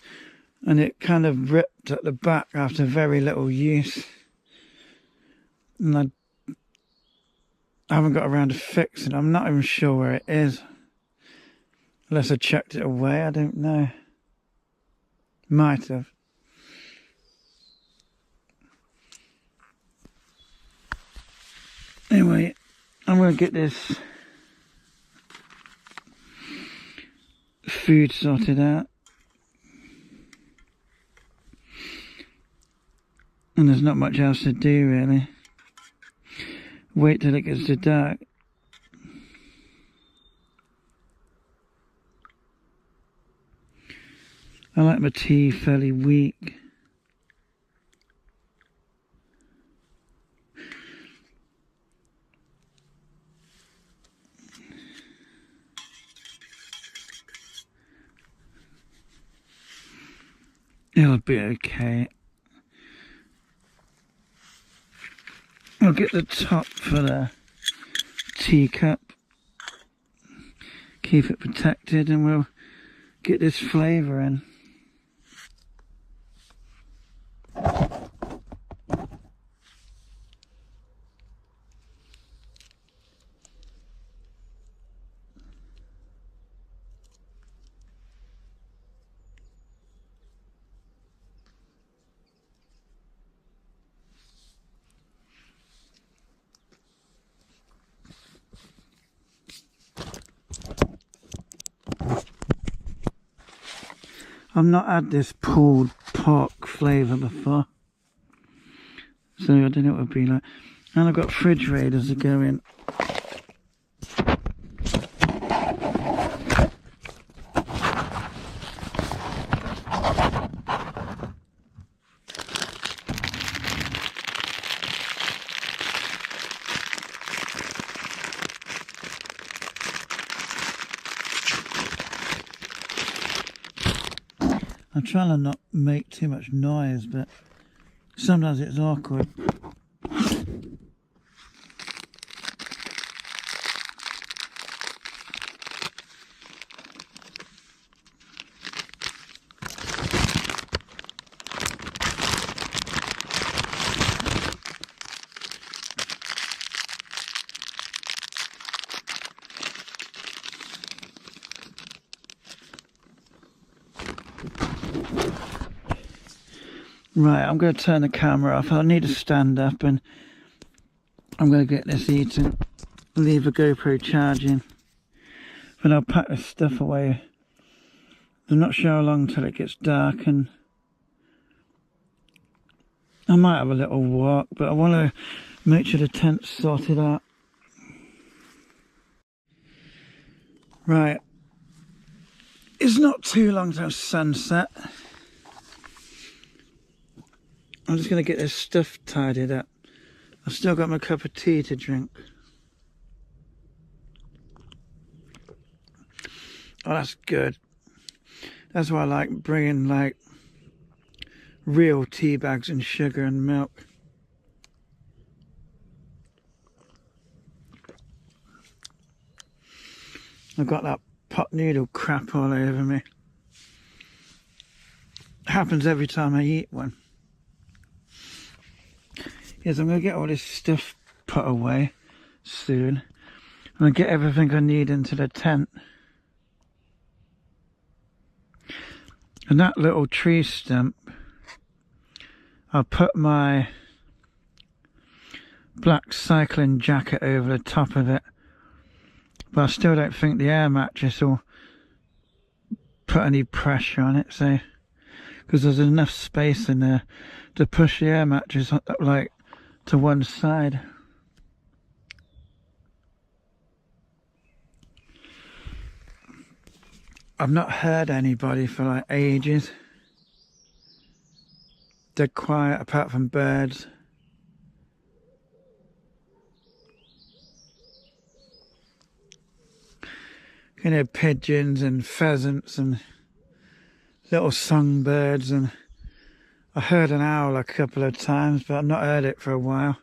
and it kind of ripped at the back after very little use, and I haven't got around to fixing it. I'm not even sure where it is, unless I chucked it away. I don't know. Might have. Anyway, I'm going to get this food sorted out. And there's not much else to do really. Wait till it gets to dark. I like my tea fairly weak. It'll be okay. I'll get the top for the teacup, keep it protected, and we'll get this flavour in. I've not had this pulled pork flavour before, so I don't know what it would be like. And I've got fridge raiders to go in. I'm trying to not make too much noise, but sometimes it's awkward. Right, I'm going to turn the camera off. I need to stand up and I'm going to get this eaten, leave the GoPro charging, then I'll pack this stuff away. I'm not sure how long till it gets dark, and I might have a little walk, but I want to make sure the tent's sorted out. Right, it's not too long till sunset. I'm just going to get this stuff tidied up. I've still got my cup of tea to drink. Oh, that's good. That's why I like bringing like real tea bags and sugar and milk. I've got that pot noodle crap all over me. It happens every time I eat one. Yes, I'm going to get all this stuff put away soon. I'm going to get everything I need into the tent. And that little tree stump, I'll put my black cycling jacket over the top of it. But I still don't think the air mattress will put any pressure on it, so because there's enough space in there to push the air mattress like to one side. I've not heard anybody for like ages. Dead quiet apart from birds. You know, pigeons and pheasants and little songbirds, and I heard an owl a couple of times, but I've not heard it for a while.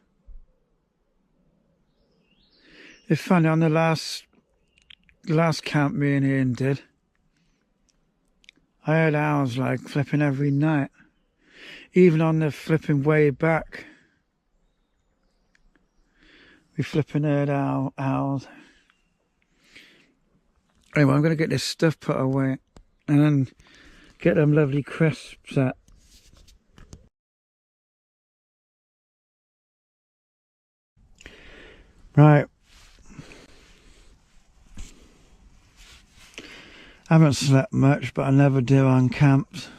It's funny, on the last camp me and Ian did, I heard owls like flipping every night. Even on the flipping way back, we flipping heard owls. Anyway, I'm going to get this stuff put away and then get them lovely crisps out. Right. I haven't slept much, but I never do on camps.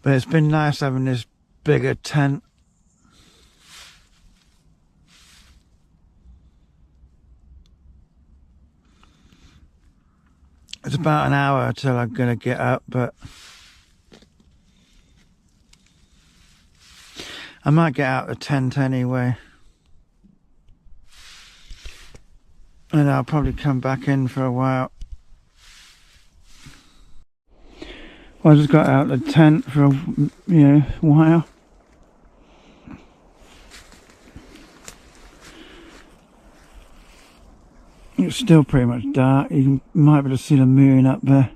But it's been nice having this bigger tent. It's about an hour till I'm going to get up, but I might get out the tent anyway. And I'll probably come back in for a while. I just got out the tent for a while. It's still pretty much dark. You might be able to see the moon up there.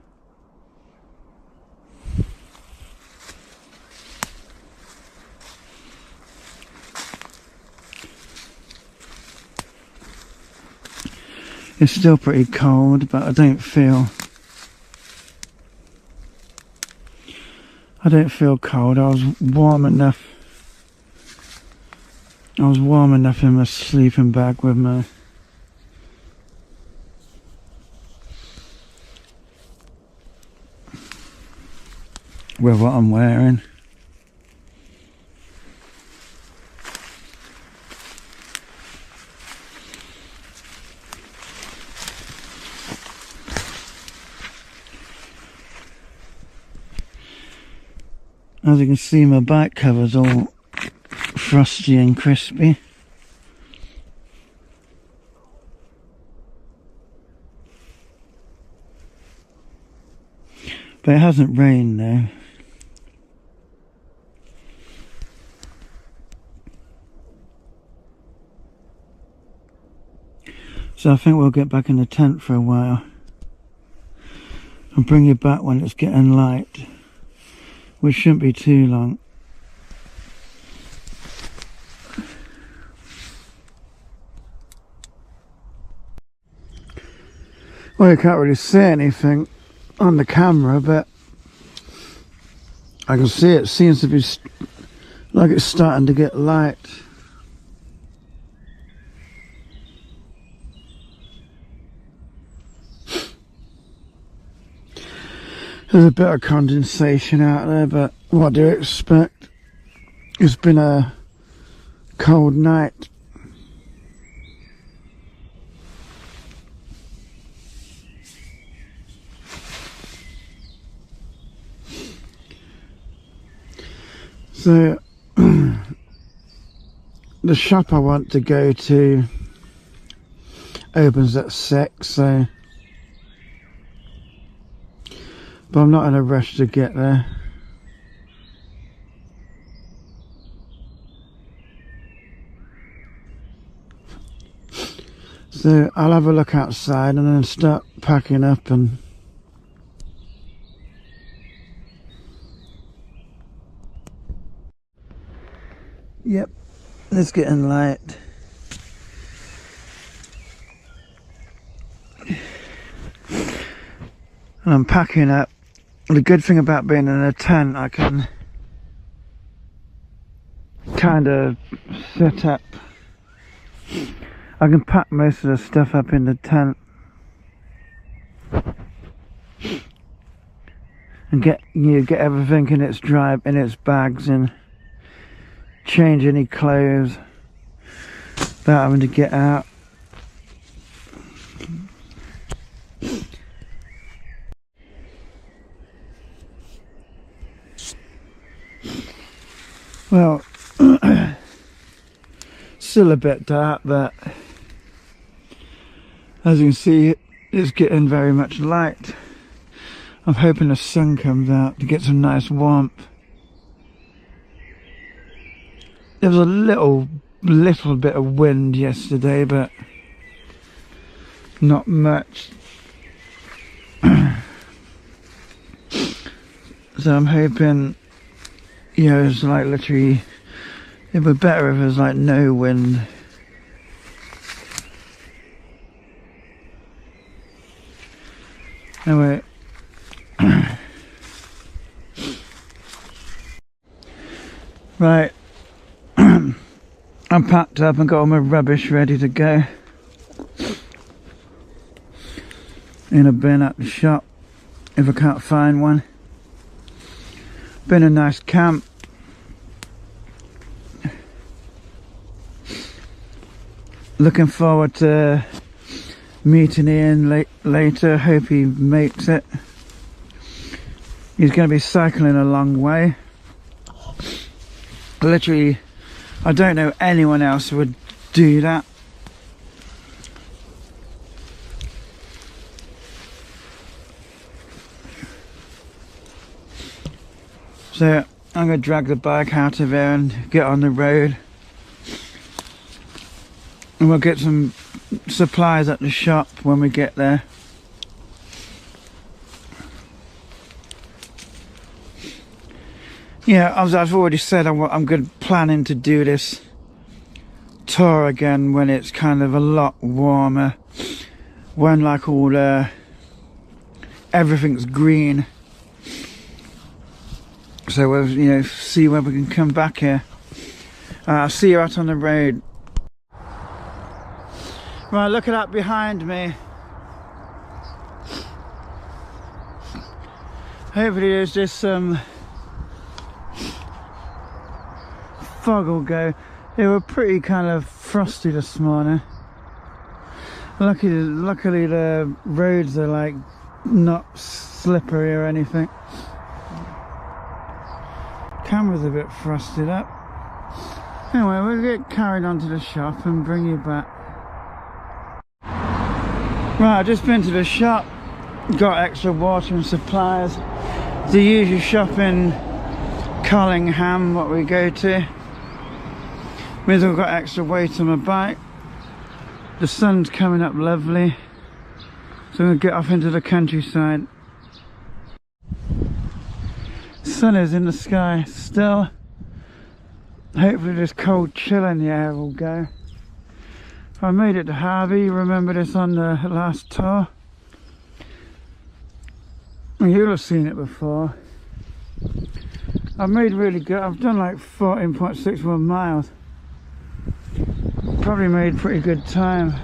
It's still pretty cold, but I don't feel cold. I was warm enough in my sleeping bag with what I'm wearing. As you can see, my bike cover's all frosty and crispy. But it hasn't rained now. So I think we'll get back in the tent for a while. I'll bring you back when it's getting light, which shouldn't be too long. Well, you can't really see anything on the camera, but I can see it seems to be like it's starting to get light. There's a bit of condensation out there, but what do you expect? It's been a cold night. So the shop I want to go to opens at 6, so but I'm not in a rush to get there. So I'll have a look outside and then start packing up and yep, it's getting light. And I'm packing up. The good thing about being in a tent, I can kind of set up. I can pack most of the stuff up in the tent and get everything in its bags and change any clothes without having to get out. Well, still a bit dark, but as you can see, it's getting very much light. I'm hoping the sun comes out to get some nice warmth. There was a little bit of wind yesterday, but not much. So I'm hoping, you know, it's like literally, it would be better if there's like no wind. Anyway, right, I'm packed up and got all my rubbish ready to go in a bin at the shop if I can't find one. Been a nice camp. Looking forward to meeting Ian later. Hope he makes it. He's going to be cycling a long way. Literally, I don't know anyone else who would do that. So I'm going to drag the bike out of here and get on the road. And we'll get some supplies at the shop when we get there. Yeah, as I've already said, I'm planning to do this tour again when it's kind of a lot warmer. When like all everything's green. So we'll, you know, see when we can come back here. I'll see you out on the road. Right, look at that behind me. Hopefully there's just some fog will go. It was pretty kind of frosty this morning. Luckily the roads are like not slippery or anything. Camera's a bit frosted up. Anyway, we'll get carried on to the shop and bring you back. Right, I've just been to the shop, got extra water and supplies. The usual shop in Collingham, what we go to. We've got extra weight on my bike. The sun's coming up lovely, so we'll get off into the countryside. Sun is in the sky still. Hopefully this cold chill in the air will go. I made it to Harvey, remember this on the last tour. You'll have seen it before. I've made really good. I've done like 14.61 miles. Probably made pretty good time.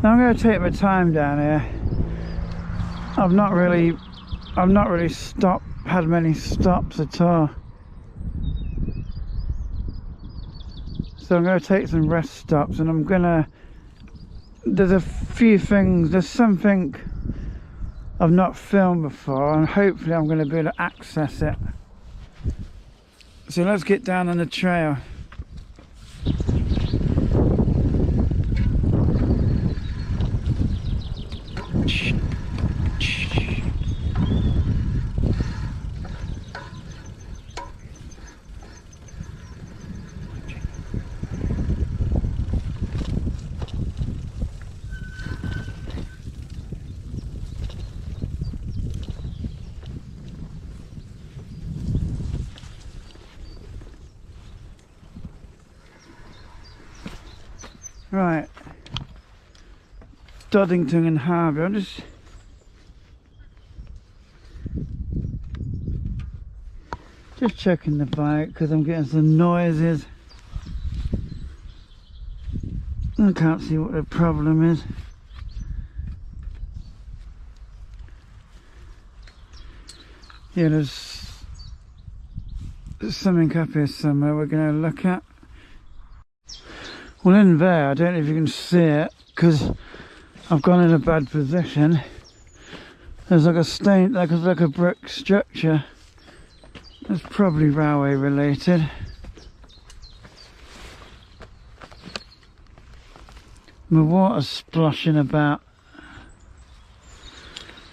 Now I'm going to take my time down here. I've not really had many stops at all. So I'm going to take some rest stops, and I'm going to, there's a few things, there's something I've not filmed before, and hopefully I'm going to be able to access it. So let's get down on the trail. Right, Doddington and Harbour. I'm just checking the bike because I'm getting some noises. I can't see what the problem is. Yeah, there's something up here somewhere we're going to look at. Well, in there, I don't know if you can see it because I've gone in a bad position. There's like a stain, like a brick structure. It's probably railway related. The water's splashing about,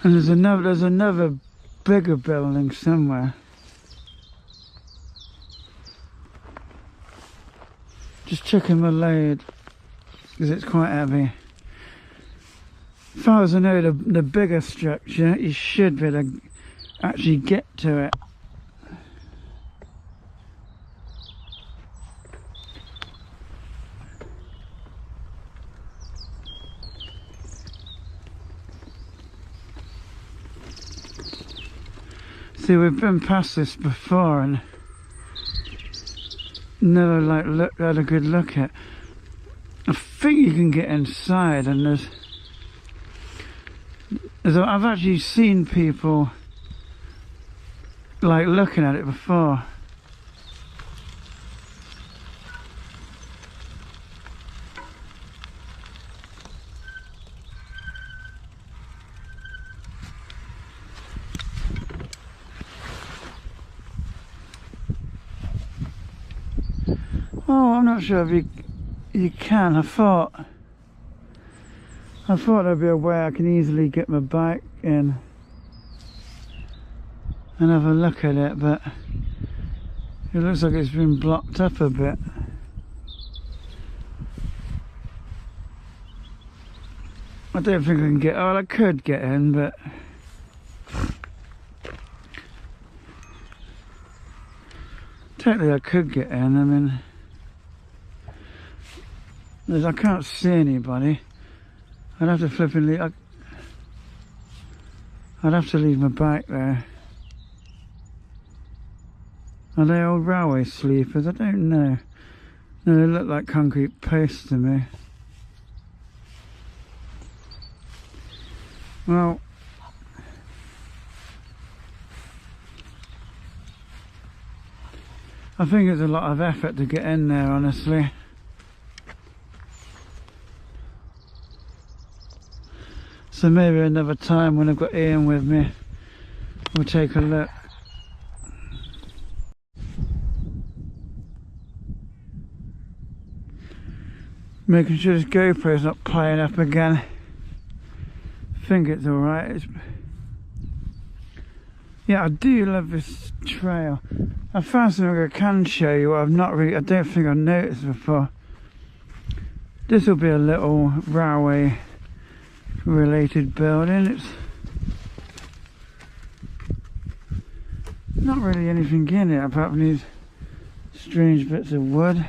and there's another bigger building somewhere. Just checking my load because it's quite heavy. As far as I know, the bigger structure, you should be able to actually get to it. See, we've been past this before and never had a good look at. I think you can get inside, and I've actually seen people like looking at it before. Oh, I'm not sure if you can. I thought there'd be a way I can easily get my bike in and have a look at it, but it looks like it's been blocked up a bit. I don't think I can get. Oh, I could get in, but technically I could get in. I mean, I can't see anybody. I'd have to flippingly. I'd have to leave my bike there. Are they old railway sleepers? I don't know. No, they look like concrete posts to me. Well, I think it's a lot of effort to get in there, honestly. So maybe another time when I've got Ian with me, we'll take a look. Making sure this GoPro's not playing up again. I think it's alright. Yeah, I do love this trail. I found something I can show you. I don't think I've noticed before. This will be a little railway related building. It's not really anything in it apart from these strange bits of wood.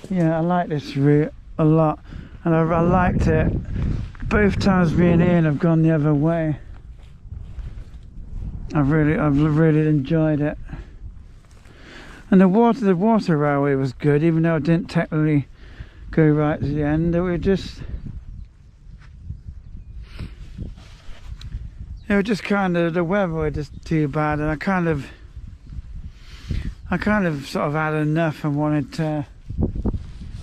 Yeah, I like this route a lot, and I liked it both times being here and I've gone the other way. I've really enjoyed it. And the water railway was good, even though it didn't technically go right to the end. It was just kind of, the weather was just too bad, and I kind of sort of had enough and wanted to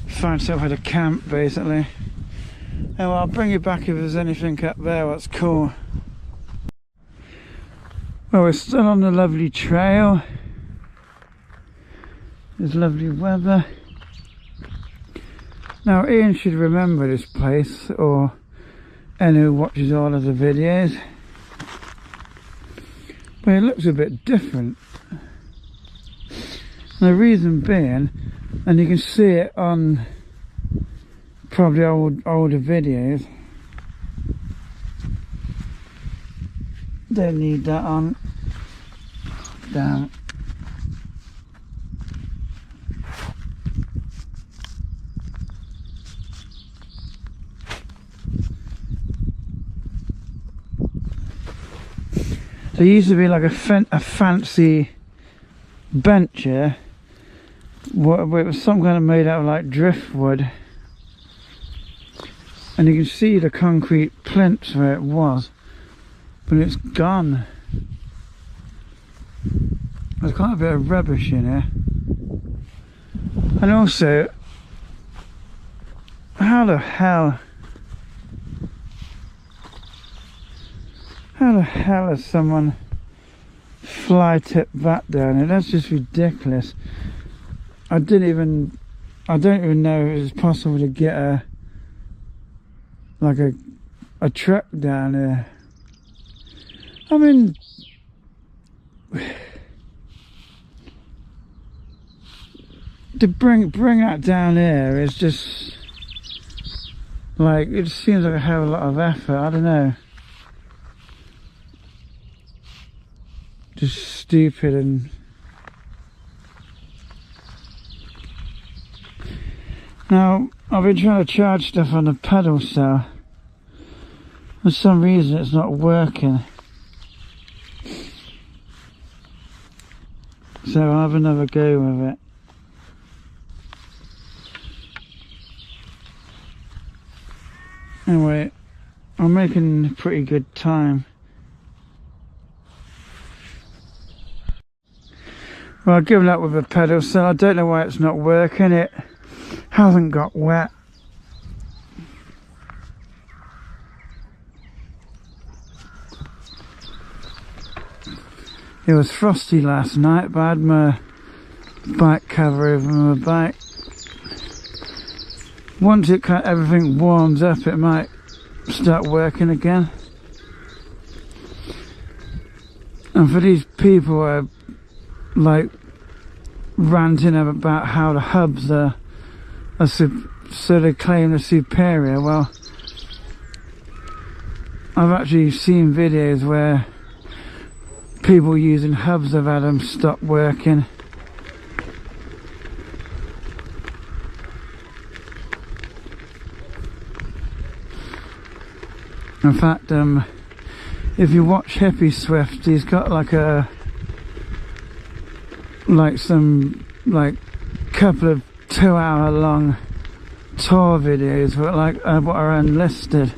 find somewhere to camp, basically. And well, I'll bring you back if there's anything up there what's cool. Well, we're still on the lovely trail. There's lovely weather. Now Ian should remember this place, or anyone who watches all of the videos, but it looks a bit different. And the reason being, and you can see it on probably older videos, don't need that on. Damn. There used to be like a fancy bench here, where it was some kind of made out of like driftwood, and you can see the concrete plinths where it was, but it's gone. There's quite a bit of rubbish in here. And also, how the hell has someone fly tipped that down here? That's just ridiculous. I don't even know if it's possible to get a truck down here. I mean, to bring that down here is just like, it seems like a hell of a lot of effort. I don't know, just stupid. And now I've been trying to charge stuff on the pedal cell. For some reason it's not working, so I'll have another go with it. Anyway, I'm making pretty good time. Well, I've given up with the pedal cell. I don't know why it's not working. It hasn't got wet. It was frosty last night, but I had my bike cover over my bike. Once everything warms up, it might start working again. And for these people who are like ranting about how the hubs are so they claim they're superior, well, I've actually seen videos where people using hubs have had them stop working. In fact, if you watch Hippie Swift, he's got some couple of 2-hour long tour videos what are unlisted.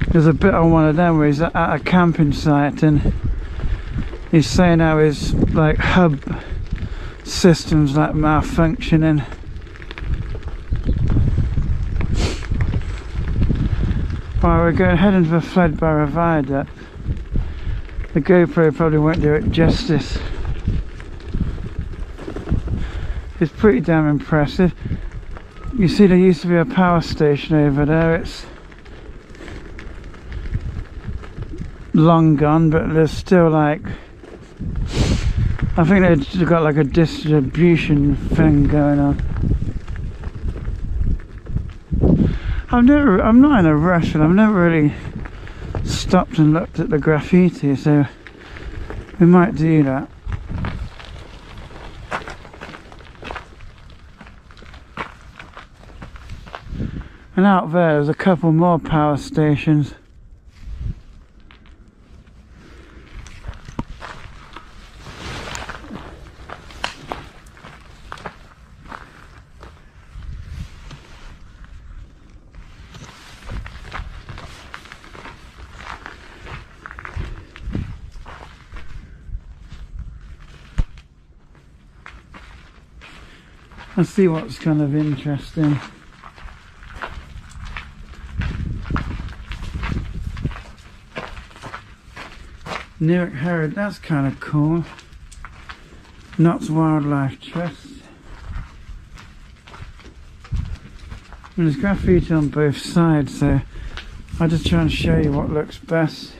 There's a bit on one of them where he's at a camping site and he's saying how his hub system's malfunctioning. While we're heading to the Fledborough Viaduct, the GoPro probably won't do it justice. It's pretty damn impressive. You see, there used to be a power station over there. It's long gone, but there's still I think they've got a distribution thing going on. I'm not in a rush, and I've never really stopped and looked at the graffiti, so we might do that. And out there's a couple more power stations. Let's see what's kind of interesting. Newark Herod, that's kind of cool. Notts Wildlife Trust. And there's graffiti on both sides, so I'll just try and show you what looks best.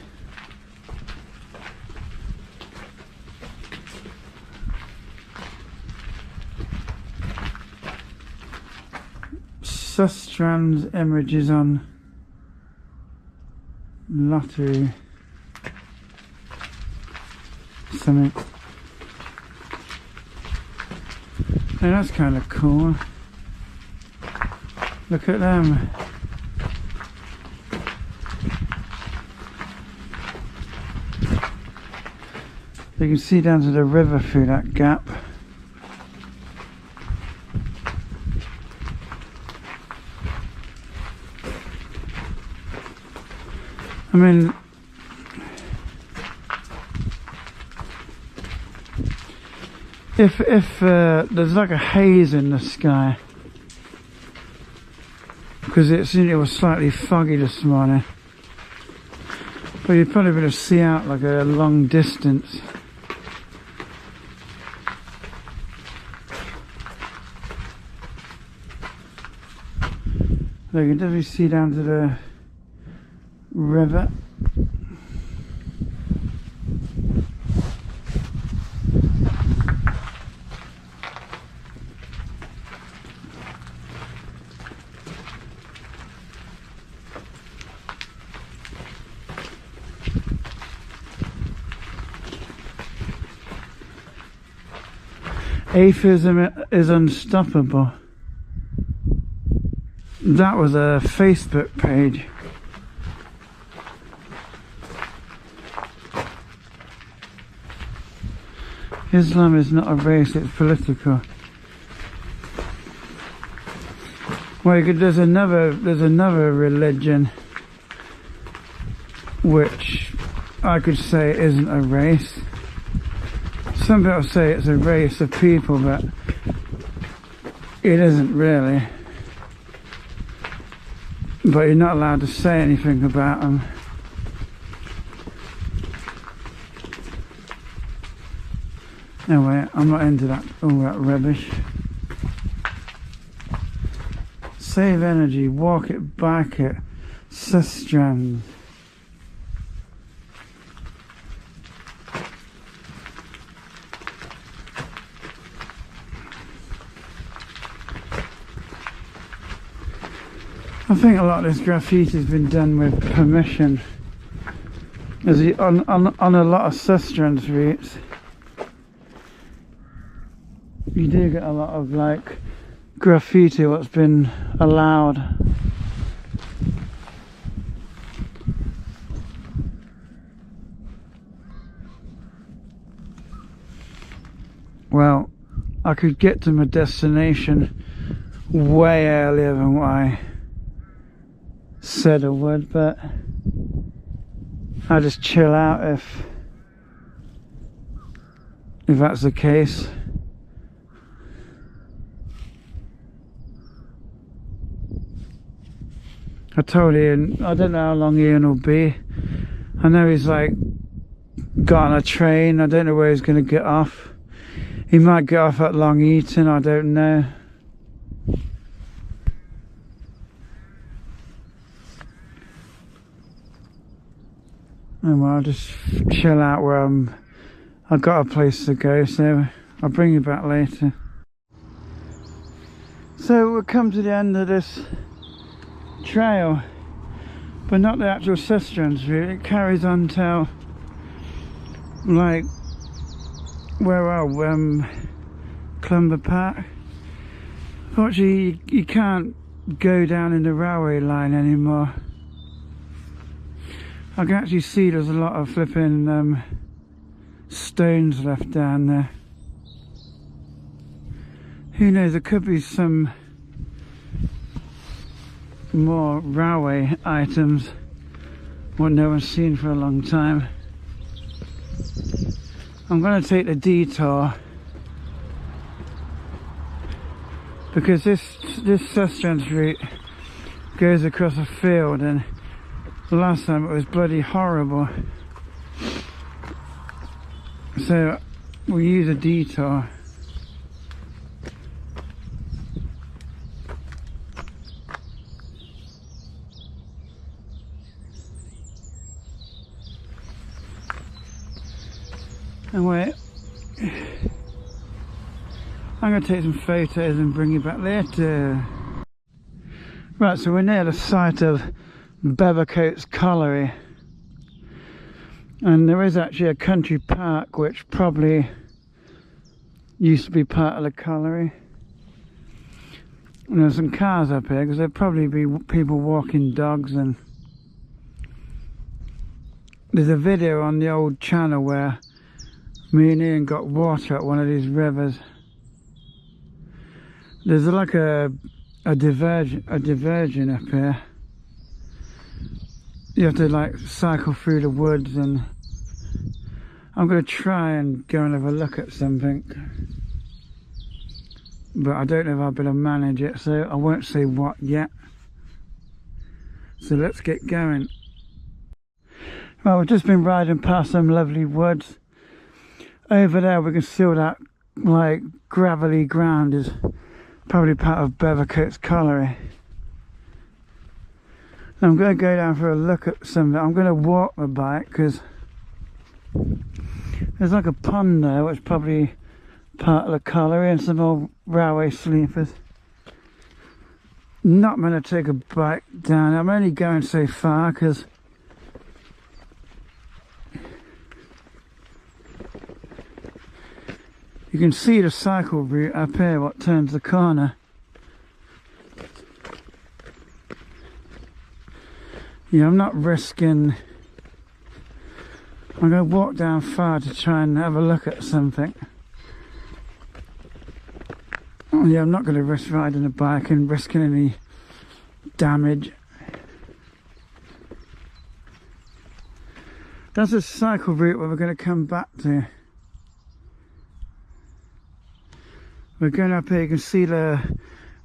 Sustrans images on lottery. Something. Hey, that's kind of cool. Look at them. You can see down to the river through that gap. I mean, if there's like a haze in the sky, because it was slightly foggy this morning, but you'd probably be able to see out like a long distance. So you can definitely see down to the river. Atheism is unstoppable. That was a Facebook page. Islam is not a race, it's political. Well, there's another religion which I could say isn't a race. Some people say it's a race of people, but it isn't really. But you're not allowed to say anything about them. Anyway, I'm not into all that rubbish. Save energy, walk it, bike it, Sustrans. I think a lot of this graffiti has been done with permission. As on a lot of Sustrans routes, you do get a lot of like graffiti what's been allowed. Well, I could get to my destination way earlier than what I said I would, but I'll just chill out if that's the case. I told Ian, I don't know how long Ian will be. I know he's like got on a train, I don't know where he's going to get off. He might get off at Long Eaton, I don't know. Oh well, I'll just chill out where I've got a place to go, so I'll bring you back later. So we'll come to the end of this trail, but not the actual Sustrans route. It carries on till like where are Clumber Park. Fortunately, you can't go down in the railway line anymore. I can actually see there's a lot of flipping stones left down there. Who knows, there could be some more railway items what no one's seen for a long time. I'm going to take the detour because this sustenance route goes across a field, and last time it was bloody horrible, so we'll use a detour. And wait, I'm going to take some photos and bring you back later. Right, so we're near the site of Bevercoats Colliery, and there is actually a country park which probably used to be part of the colliery. And there's some cars up here because there'd probably be people walking dogs, and there's a video on the old channel where me and Ian got water at one of these rivers. There's like a diversion up here. You have to like cycle through the woods, and I'm going to try and go and have a look at something, but I don't know if I'll be able to manage it, so I won't say what yet. So let's get going. Well, we've just been riding past some lovely woods. Over there we can see all that like gravelly ground is probably part of Bevercoats Colliery. I'm going to go down for a look at something. I'm going to walk my bike because there's like a pond there which is probably part of the colliery, and some old railway sleepers. Not going to take a bike down. I'm only going so far because you can see the cycle route up here, what turns the corner. Yeah, I'm not risking. I'm going to walk down far to try and have a look at something. Oh yeah, I'm not going to risk riding a bike and risking any damage. That's a cycle route where we're going to come back to. We're going up here, you can see the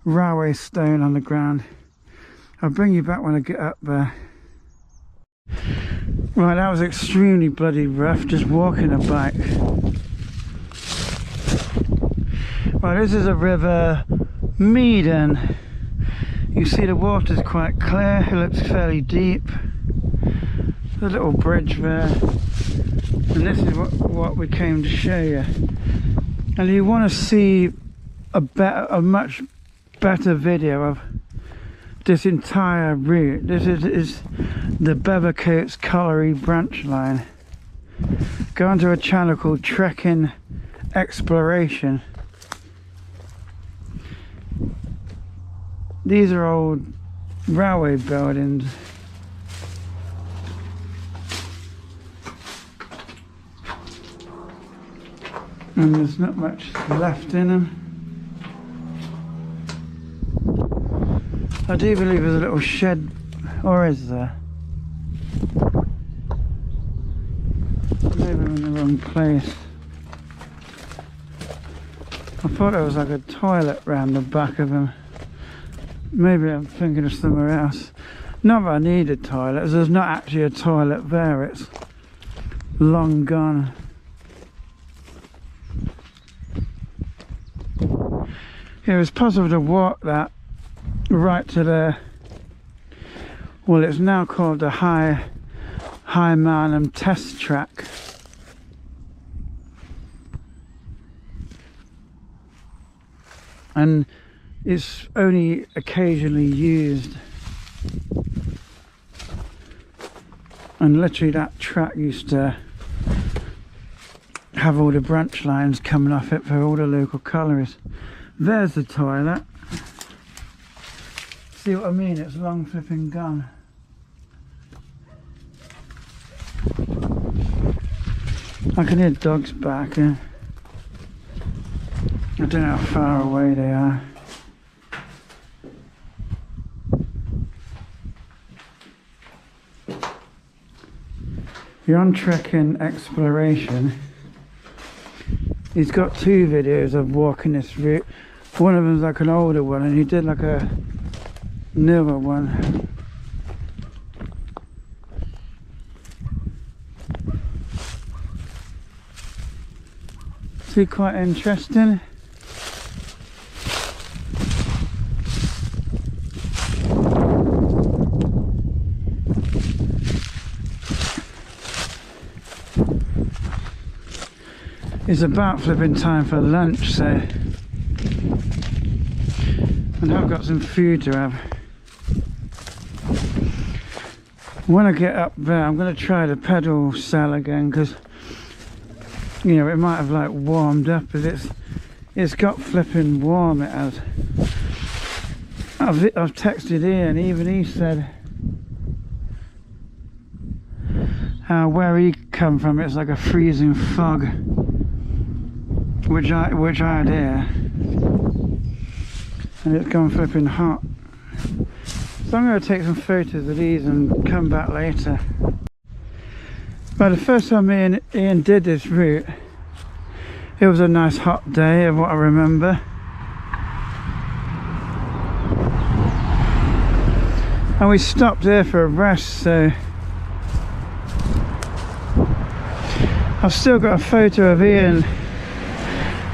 railway stone on the ground. I'll bring you back when I get up there. Right, that was extremely bloody rough, just walking a bike. Right, this is a river, Meaden. You see the water's quite clear, it looks fairly deep. There's a little bridge there. And this is what we came to show you. And you want to see a much better video of this entire route. This is the Bevercoats Colliery branch line. Go onto a channel called Trekking Exploration. These are old railway buildings. And there's not much left in them. I do believe there's a little shed, or is there? Maybe I'm in the wrong place. I thought there was like a toilet round the back of them. Maybe I'm thinking of somewhere else. Not that I need a toilet, as there's not actually a toilet there, it's long gone. It was possible to walk that right to the, well, it's now called the High Marnham Test Track. And it's only occasionally used. And literally that track used to have all the branch lines coming off it for all the local collieries. There's the toilet. See what I mean? It's long flipping gone. I can hear dogs barking. I don't know how far away they are. You're on Trekking Exploration. He's got 2 videos of walking this route. One of them's like an older one, and he did like a newer one. See, quite interesting. It's about flipping time for lunch, so, and I've got some food to have. When I get up there, I'm going to try the pedal cell again, because you know, it might have like warmed up, but it's got flipping warm, it has. I've texted Ian, even he said where he come from it's like a freezing fog, which I had here, and it's gone flipping hot. So I'm going to take some photos of these and come back later. Well, the first time me and Ian did this route, it was a nice hot day of what I remember. And we stopped here for a rest, so I've still got a photo of Ian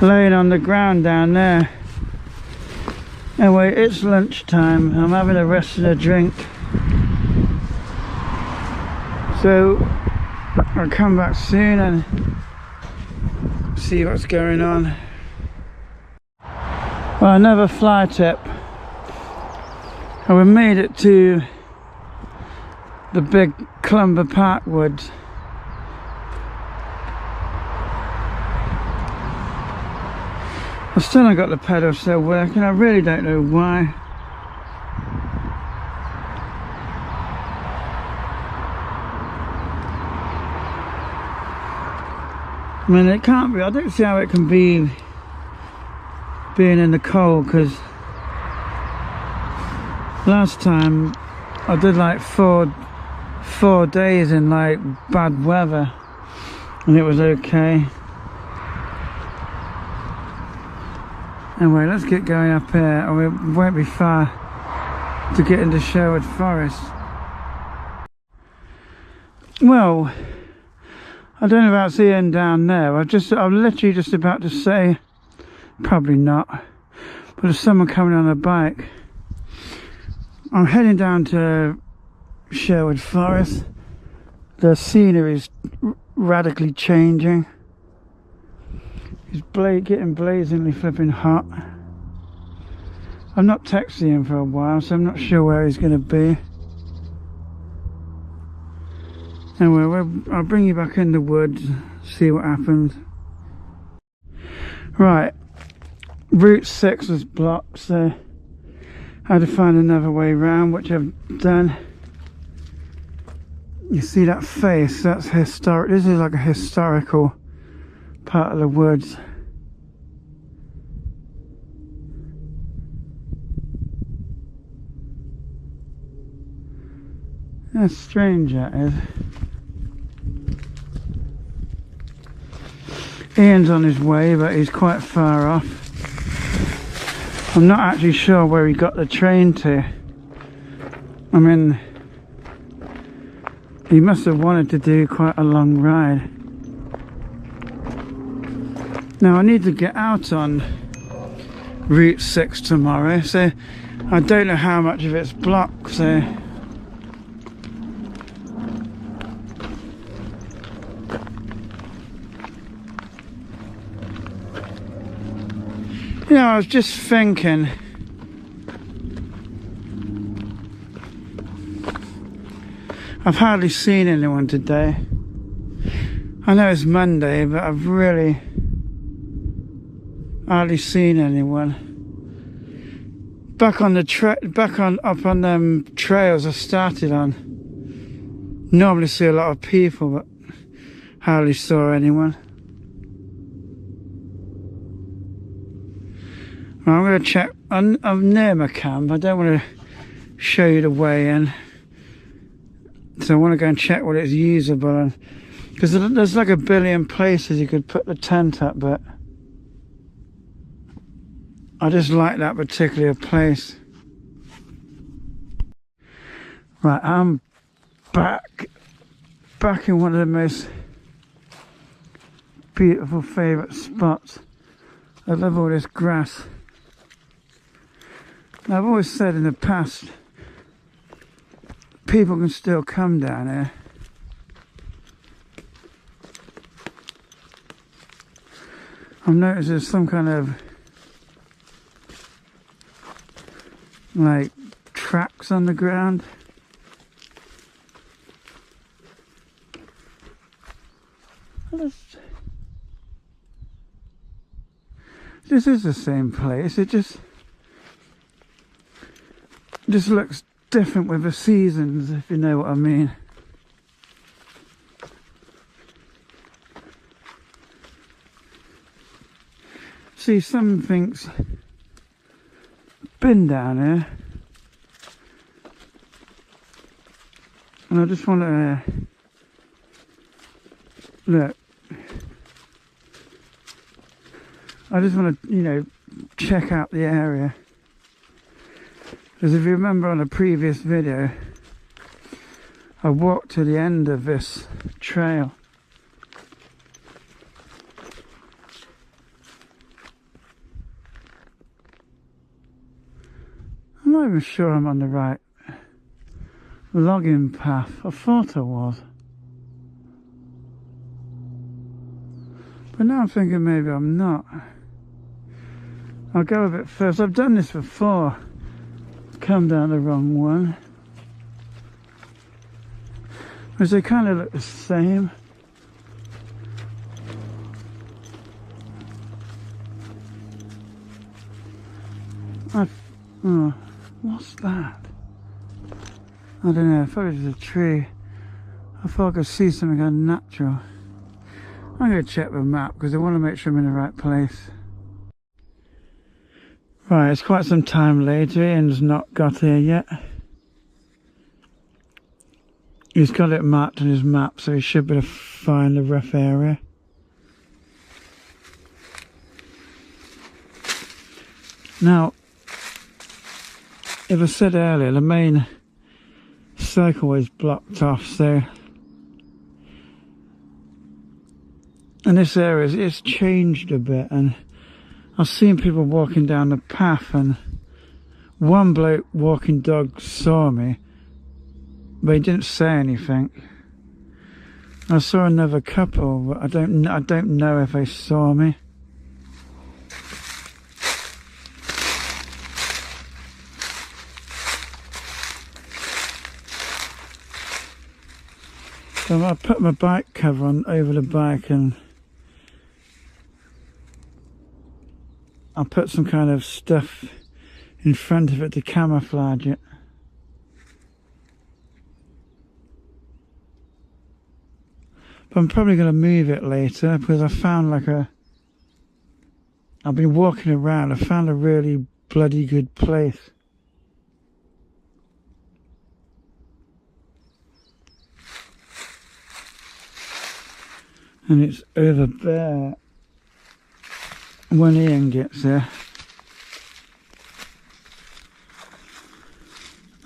laying on the ground down there. Anyway, it's lunchtime. I'm having a rest and a drink. So I'll come back soon and see what's going on. Well, another fly tip. And we made it to the big Clumber Park woods. I've still not got the pedal still working. I really don't know why. I mean, it can't be. I don't see how it can be being in the cold, because last time I did like four days in like bad weather and it was okay. Anyway, let's get going up here, and it won't be far to get into Sherwood Forest. Well, I don't know about seeing down there. I'm literally just about to say, probably not, but there's someone coming on a bike. I'm heading down to Sherwood Forest. The scenery is radically changing. It's getting blazingly flipping hot. I'm not texting him for a while, so I'm not sure where he's going to be. Anyway, I'll bring you back in the woods, see what happens. Right, Route 6 was blocked, so I had to find another way round, which I've done. You see that face? That's historic. This is like a historical part of the woods. That's strange, that is. Ian's on his way, but he's quite far off. I'm not actually sure where he got the train to. I mean, he must have wanted to do quite a long ride. Now I need to get out on Route 6 tomorrow, so I don't know how much of it's blocked, so you know, I was just thinking, I've hardly seen anyone today. I know it's Monday, but I've really hardly seen anyone. back on up on them trails I started on. Normally see a lot of people, but hardly saw anyone. Well, I'm going to check. I'm near my camp. I don't want to show you the way in, so I want to go and check what it's usable on, because there's like a billion places you could put the tent up, but I just like that particular place. Right, I'm back in one of the most beautiful favourite spots. I love all this grass. Now, I've always said in the past, people can still come down here. I've noticed there's some kind of like tracks on the ground. This is the same place. It just looks different with the seasons, if you know what I mean. See, something's been down here, and I just want to look. I just want to, you know, check out the area. Because if you remember on a previous video, I walked to the end of this trail. I'm not even sure I'm on the right logging path. I thought I was. But now I'm thinking maybe I'm not. I'll go a bit first. I've done this before. Come down the wrong one. Because they kind of look the same. Oh, what's that? I don't know, I thought it was a tree. I thought I could see something unnatural. I'm going to check the map because I want to make sure I'm in the right place. Right, it's quite some time later. Ian's not got here yet. He's got it marked on his map, so he should be able to find the rough area. Now, as I said earlier, the main cycleway is blocked off, so in this area it's changed a bit, and I've seen people walking down the path, and one bloke walking dog saw me, but he didn't say anything. I saw another couple, but I don't know if they saw me. So I put my bike cover on over the bike, and I'll put some kind of stuff in front of it to camouflage it. But I'm probably going to move it later, because I found I've been walking around, I found a really bloody good place. And it's over there when Ian gets there.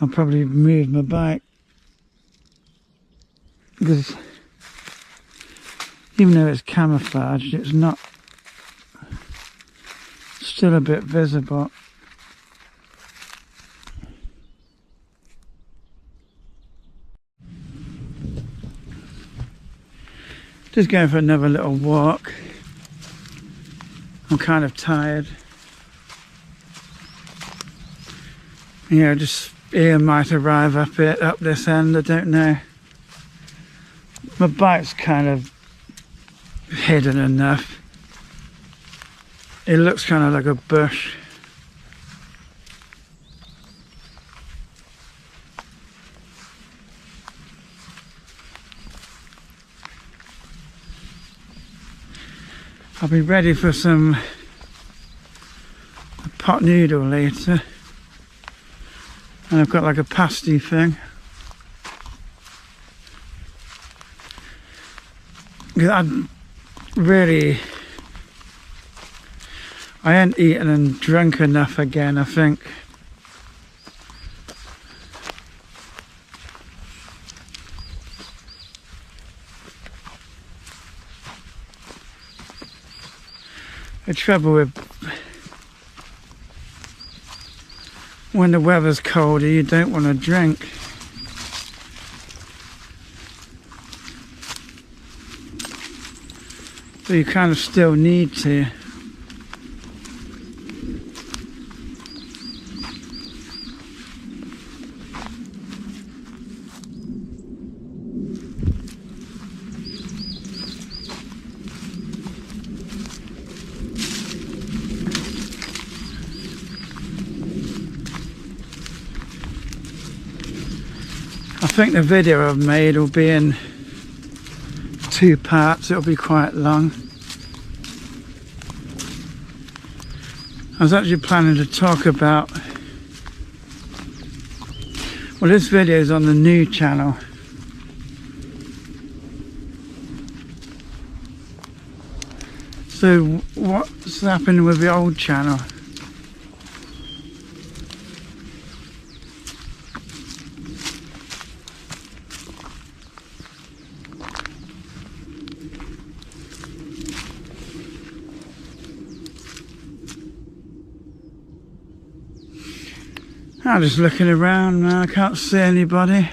I'll probably move my bike, because even though it's camouflaged, it's not, still a bit visible. Just going for another little walk. I'm kind of tired. Yeah, just Ian might arrive up this end, I don't know. My bike's kind of hidden enough. It looks kind of like a bush. I'll be ready for some pot noodle later. And I've got like a pasty thing. I ain't eaten and drunk enough again, I think. The trouble with when the weather's colder, you don't want to drink. But you kind of still need to. I think the video I've made will be in 2 parts. It'll be quite long. I was actually planning to talk about, well, this video is on the new channel. So what's happening with the old channel? I'm just looking around now, I can't see anybody.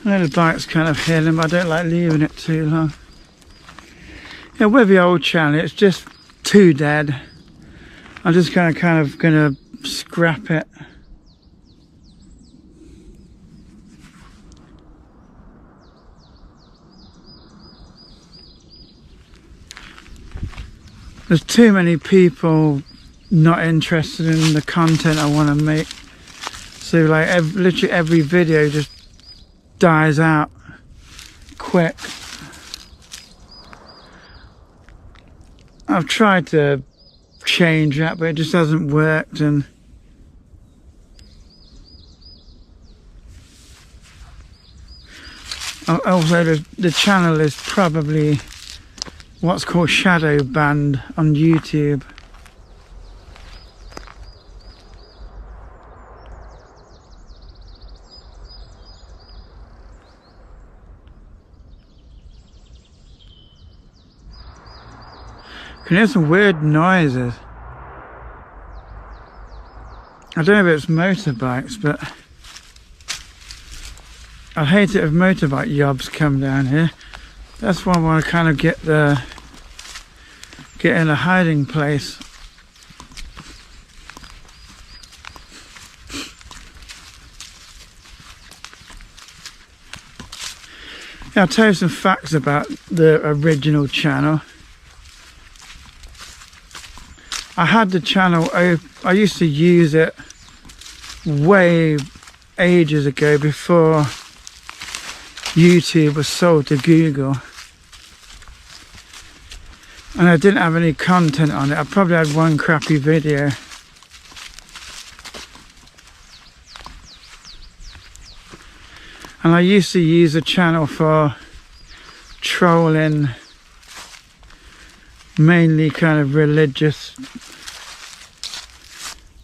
I know the bike's kind of hidden, but I don't like leaving it too long. Yeah, with the old channel, it's just too dead. I'm just kind of gonna scrap it. There's too many people not interested in the content I want to make. So like literally every video just dies out quick. I've tried to change that, but it just hasn't worked. And also the channel is probably what's called shadow banned on YouTube. You can hear some weird noises. I don't know if it's motorbikes, but I hate it if motorbike yobs come down here. That's why I want to kind of get in a hiding place. Yeah, I'll tell you some facts about the original channel. I had the channel, I used to use it way ages ago before YouTube was sold to Google. And I didn't have any content on it. I probably had one crappy video. And I used to use the channel for trolling mainly kind of religious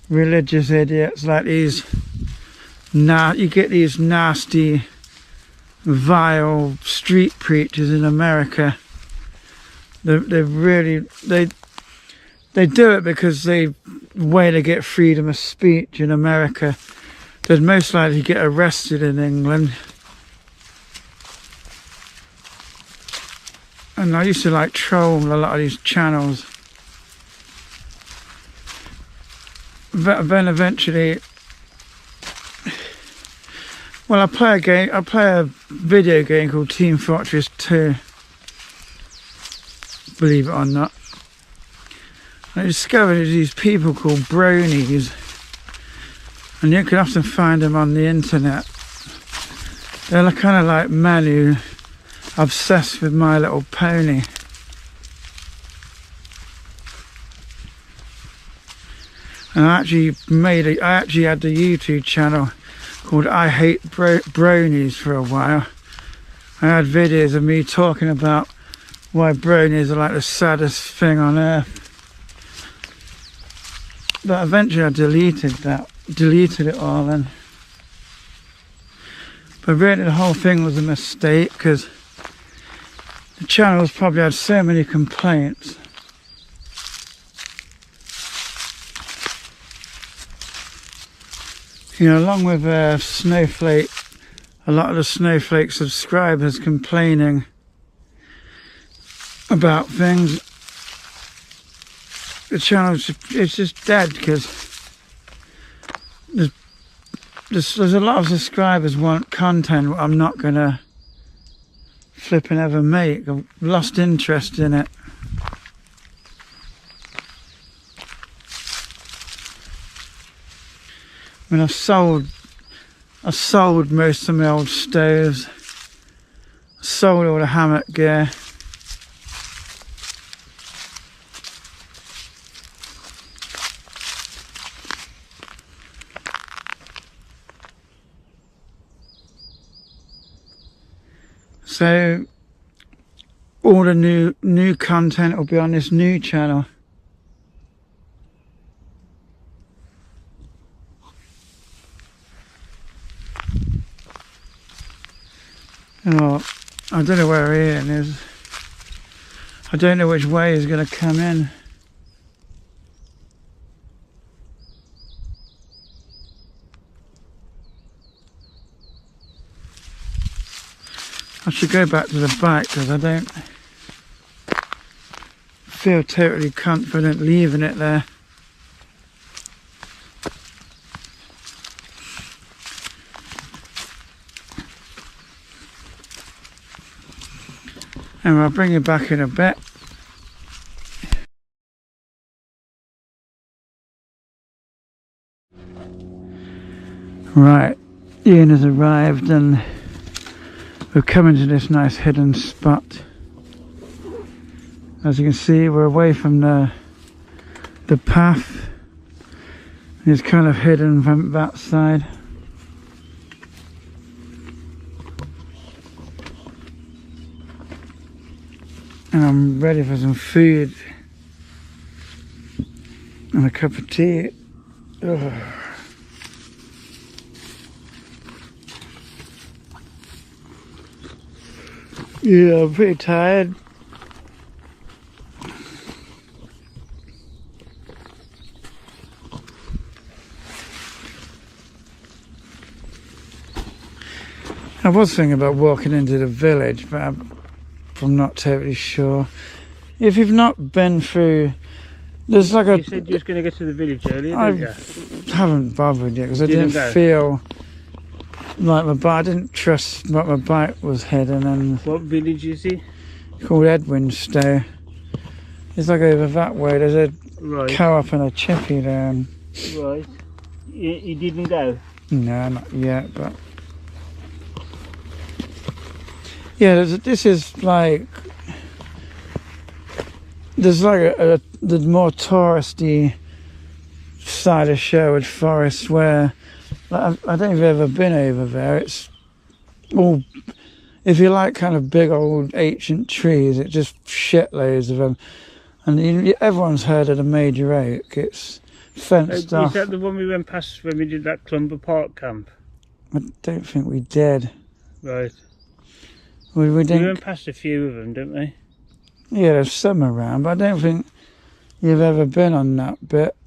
idiots like these. You get these nasty, vile street preachers in America. They do it because they way to get freedom of speech in America. They'd most likely get arrested in England. And I used to like troll a lot of these channels. But then eventually, well, I play a video game called Team Fortress 2. Believe it or not. I discovered there's these people called bronies, and you can often find them on the internet. They're kind of like men who are obsessed with My Little Pony. And I actually had the YouTube channel called I Hate Bronies for a while. I had videos of me talking about why bronies are like the saddest thing on earth. But eventually I deleted it all then. But really the whole thing was a mistake, because the channel's probably had so many complaints. You know, along with Snowflake, a lot of the Snowflake subscribers complaining about things. The channel it's just dead, because there's a lot of subscribers want content I'm not gonna flipping ever make. I've lost interest in it. I mean, I've sold most of my old stoves. I sold all the hammock gear. So all the new content will be on this new channel. Oh, I don't know where Ian is. I don't know which way he's going to come in. I should go back to the bike, because I don't feel totally confident leaving it there. And I'll bring you back in a bit. Right, Ian has arrived and we're coming to this nice hidden spot. As you can see, we're away from the path. It's kind of hidden from that side. And I'm ready for some food and a cup of tea. Ugh. Yeah, I'm pretty tired. I was thinking about walking into the village, but I'm not totally sure. If you've not been through, there's like You said you was going to go to the village earlier, didn't you? I haven't bothered yet, because I didn't feel like I didn't trust what my bike was heading. And what village is he? Called Edwinstowe. It's like over that way. There's a co-op and a chippy there. Right. You didn't go? No, not yet, but yeah, this is like, there's like the more touristy side of Sherwood Forest, where like, I don't think I've ever been over there. It's all, if you like kind of big old ancient trees, it's just shitloads of them. And everyone's heard of the Major Oak. It's fenced off. Is that the one we went past when we did that Clumber Park camp? I don't think we did. Right. We didn't. We went past a few of them, didn't we? Yeah, there's some around, but I don't think you've ever been on that bit.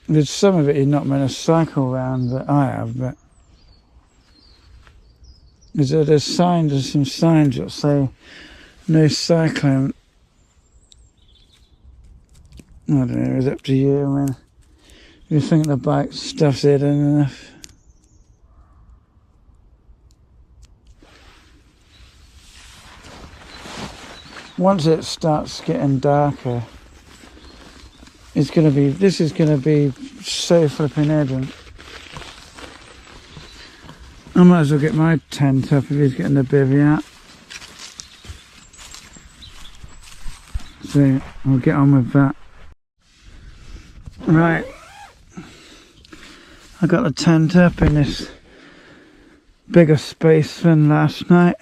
There's some of it you're not meant to cycle around, but I have. But there's signs, there's some signs that say no cycling. I don't know, it's up to you. I mean, if you think the bike stuff's hidden enough. Once it starts getting darker, this is gonna be so flipping hidden. I might as well get my tent up if he's getting the bivvy out. So I'll get on with that. Right, I got the tent up in this bigger space than last night.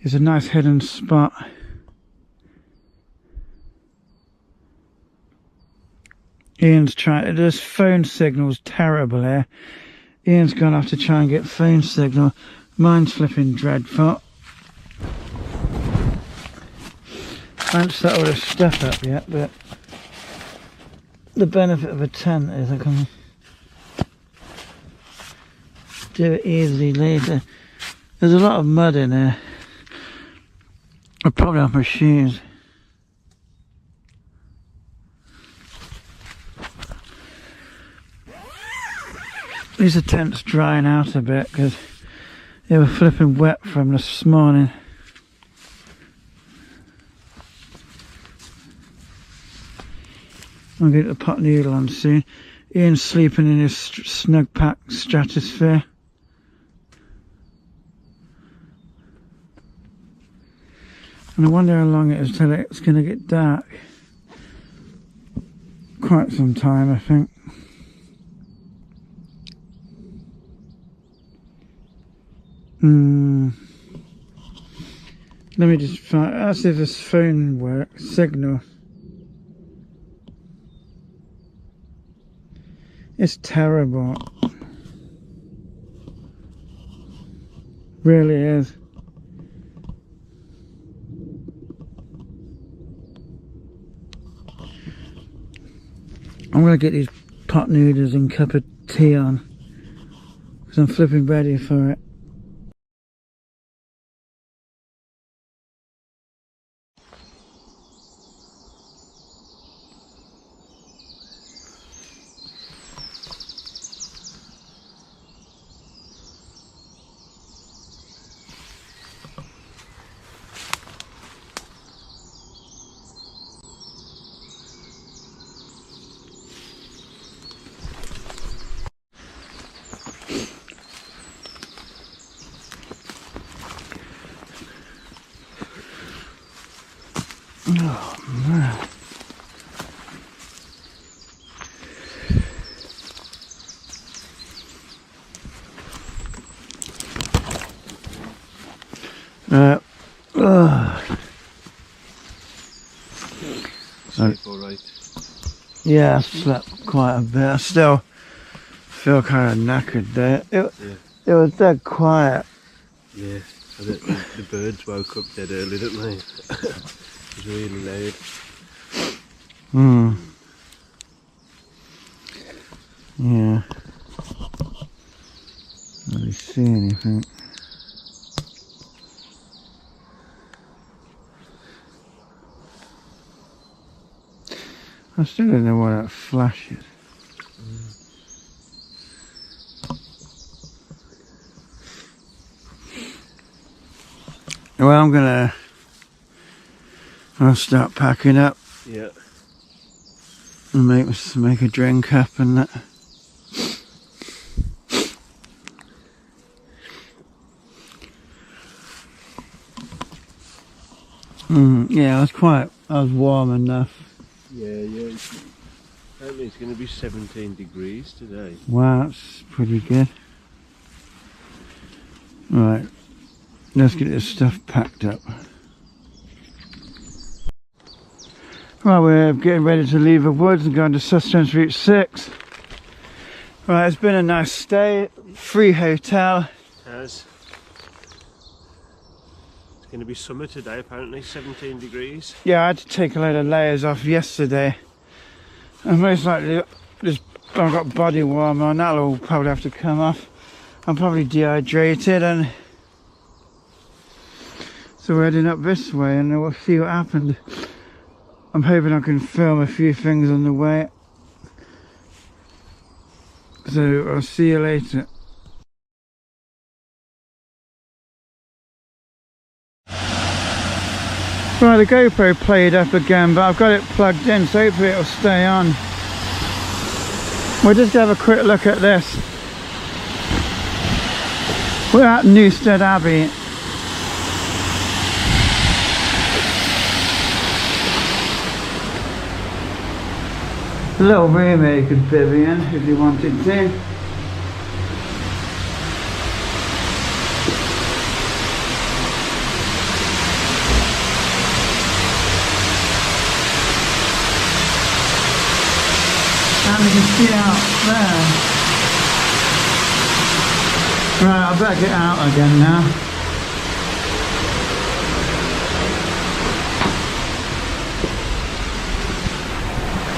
It's a nice hidden spot. Ian's trying, this phone signal's terrible here. Ian's gone off to try and get phone signal. Mine's flipping dreadful. I haven't set all this stuff up yet, but the benefit of a tent is I can do it easily later. There's a lot of mud in here. I'll probably have my shoes. At least the tent's drying out a bit because they were flipping wet from this morning. I'll get the pot noodle on soon. Ian's sleeping in his snug pack stratosphere. And I wonder how long it is till it's going to get dark. Quite some time, I think. Let me just find, I'll see if this phone works, signal. It's terrible. Really is. I'm gonna get these pot noodles and cup of tea on because I'm flipping ready for it. Oh man. Sleep all right? Yeah, I slept quite a bit. I still feel kind of knackered there. It was dead quiet. Yeah, and the birds woke up dead early, didn't they? It was really loud. Yeah. Don't really see anything. I still don't know why that flash is. Well, I'll start packing up. Yeah. And make a drink up and that. Yeah, I was warm enough. Yeah. Apparently it's going to be 17 degrees today. Wow, that's pretty good. Right, let's get this stuff packed up. Right, we're getting ready to leave the woods and go into Sustenance Route 6. Right, it's been a nice stay. Free hotel. It has. It's going to be summer today, apparently, 17 degrees. Yeah, I had to take a load of layers off yesterday. And most likely, I've got body warmer on, that'll probably have to come off. I'm probably dehydrated, and so we're heading up this way and we'll see what happened. I'm hoping I can film a few things on the way. So I'll see you later. Right, the GoPro played up again, but I've got it plugged in, so hopefully it'll stay on. We'll just have a quick look at this. We're at Newstead Abbey. A little room here you could bivvy in if you wanted to. And you can see out there. Right, I better get out again now.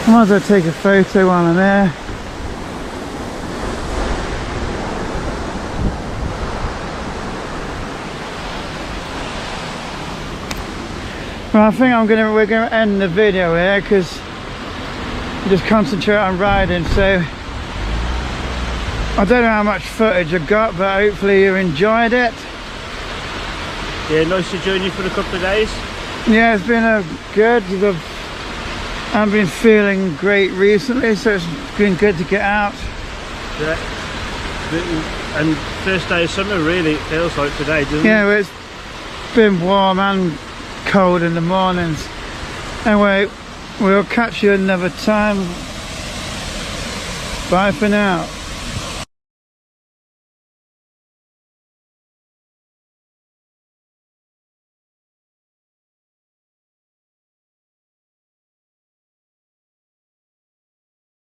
I might as well take a photo while I'm there. Well, I think we're gonna end the video here because just concentrate on riding. So I don't know how much footage I got, but hopefully you enjoyed it. Yeah, nice to join you for a couple of days. Yeah, it's been good. I've been feeling great recently, so it's been good to get out. Yeah. And first day of summer, really, it feels like today, doesn't it? Yeah, well, it's been warm and cold in the mornings. Anyway, we'll catch you another time. Bye for now.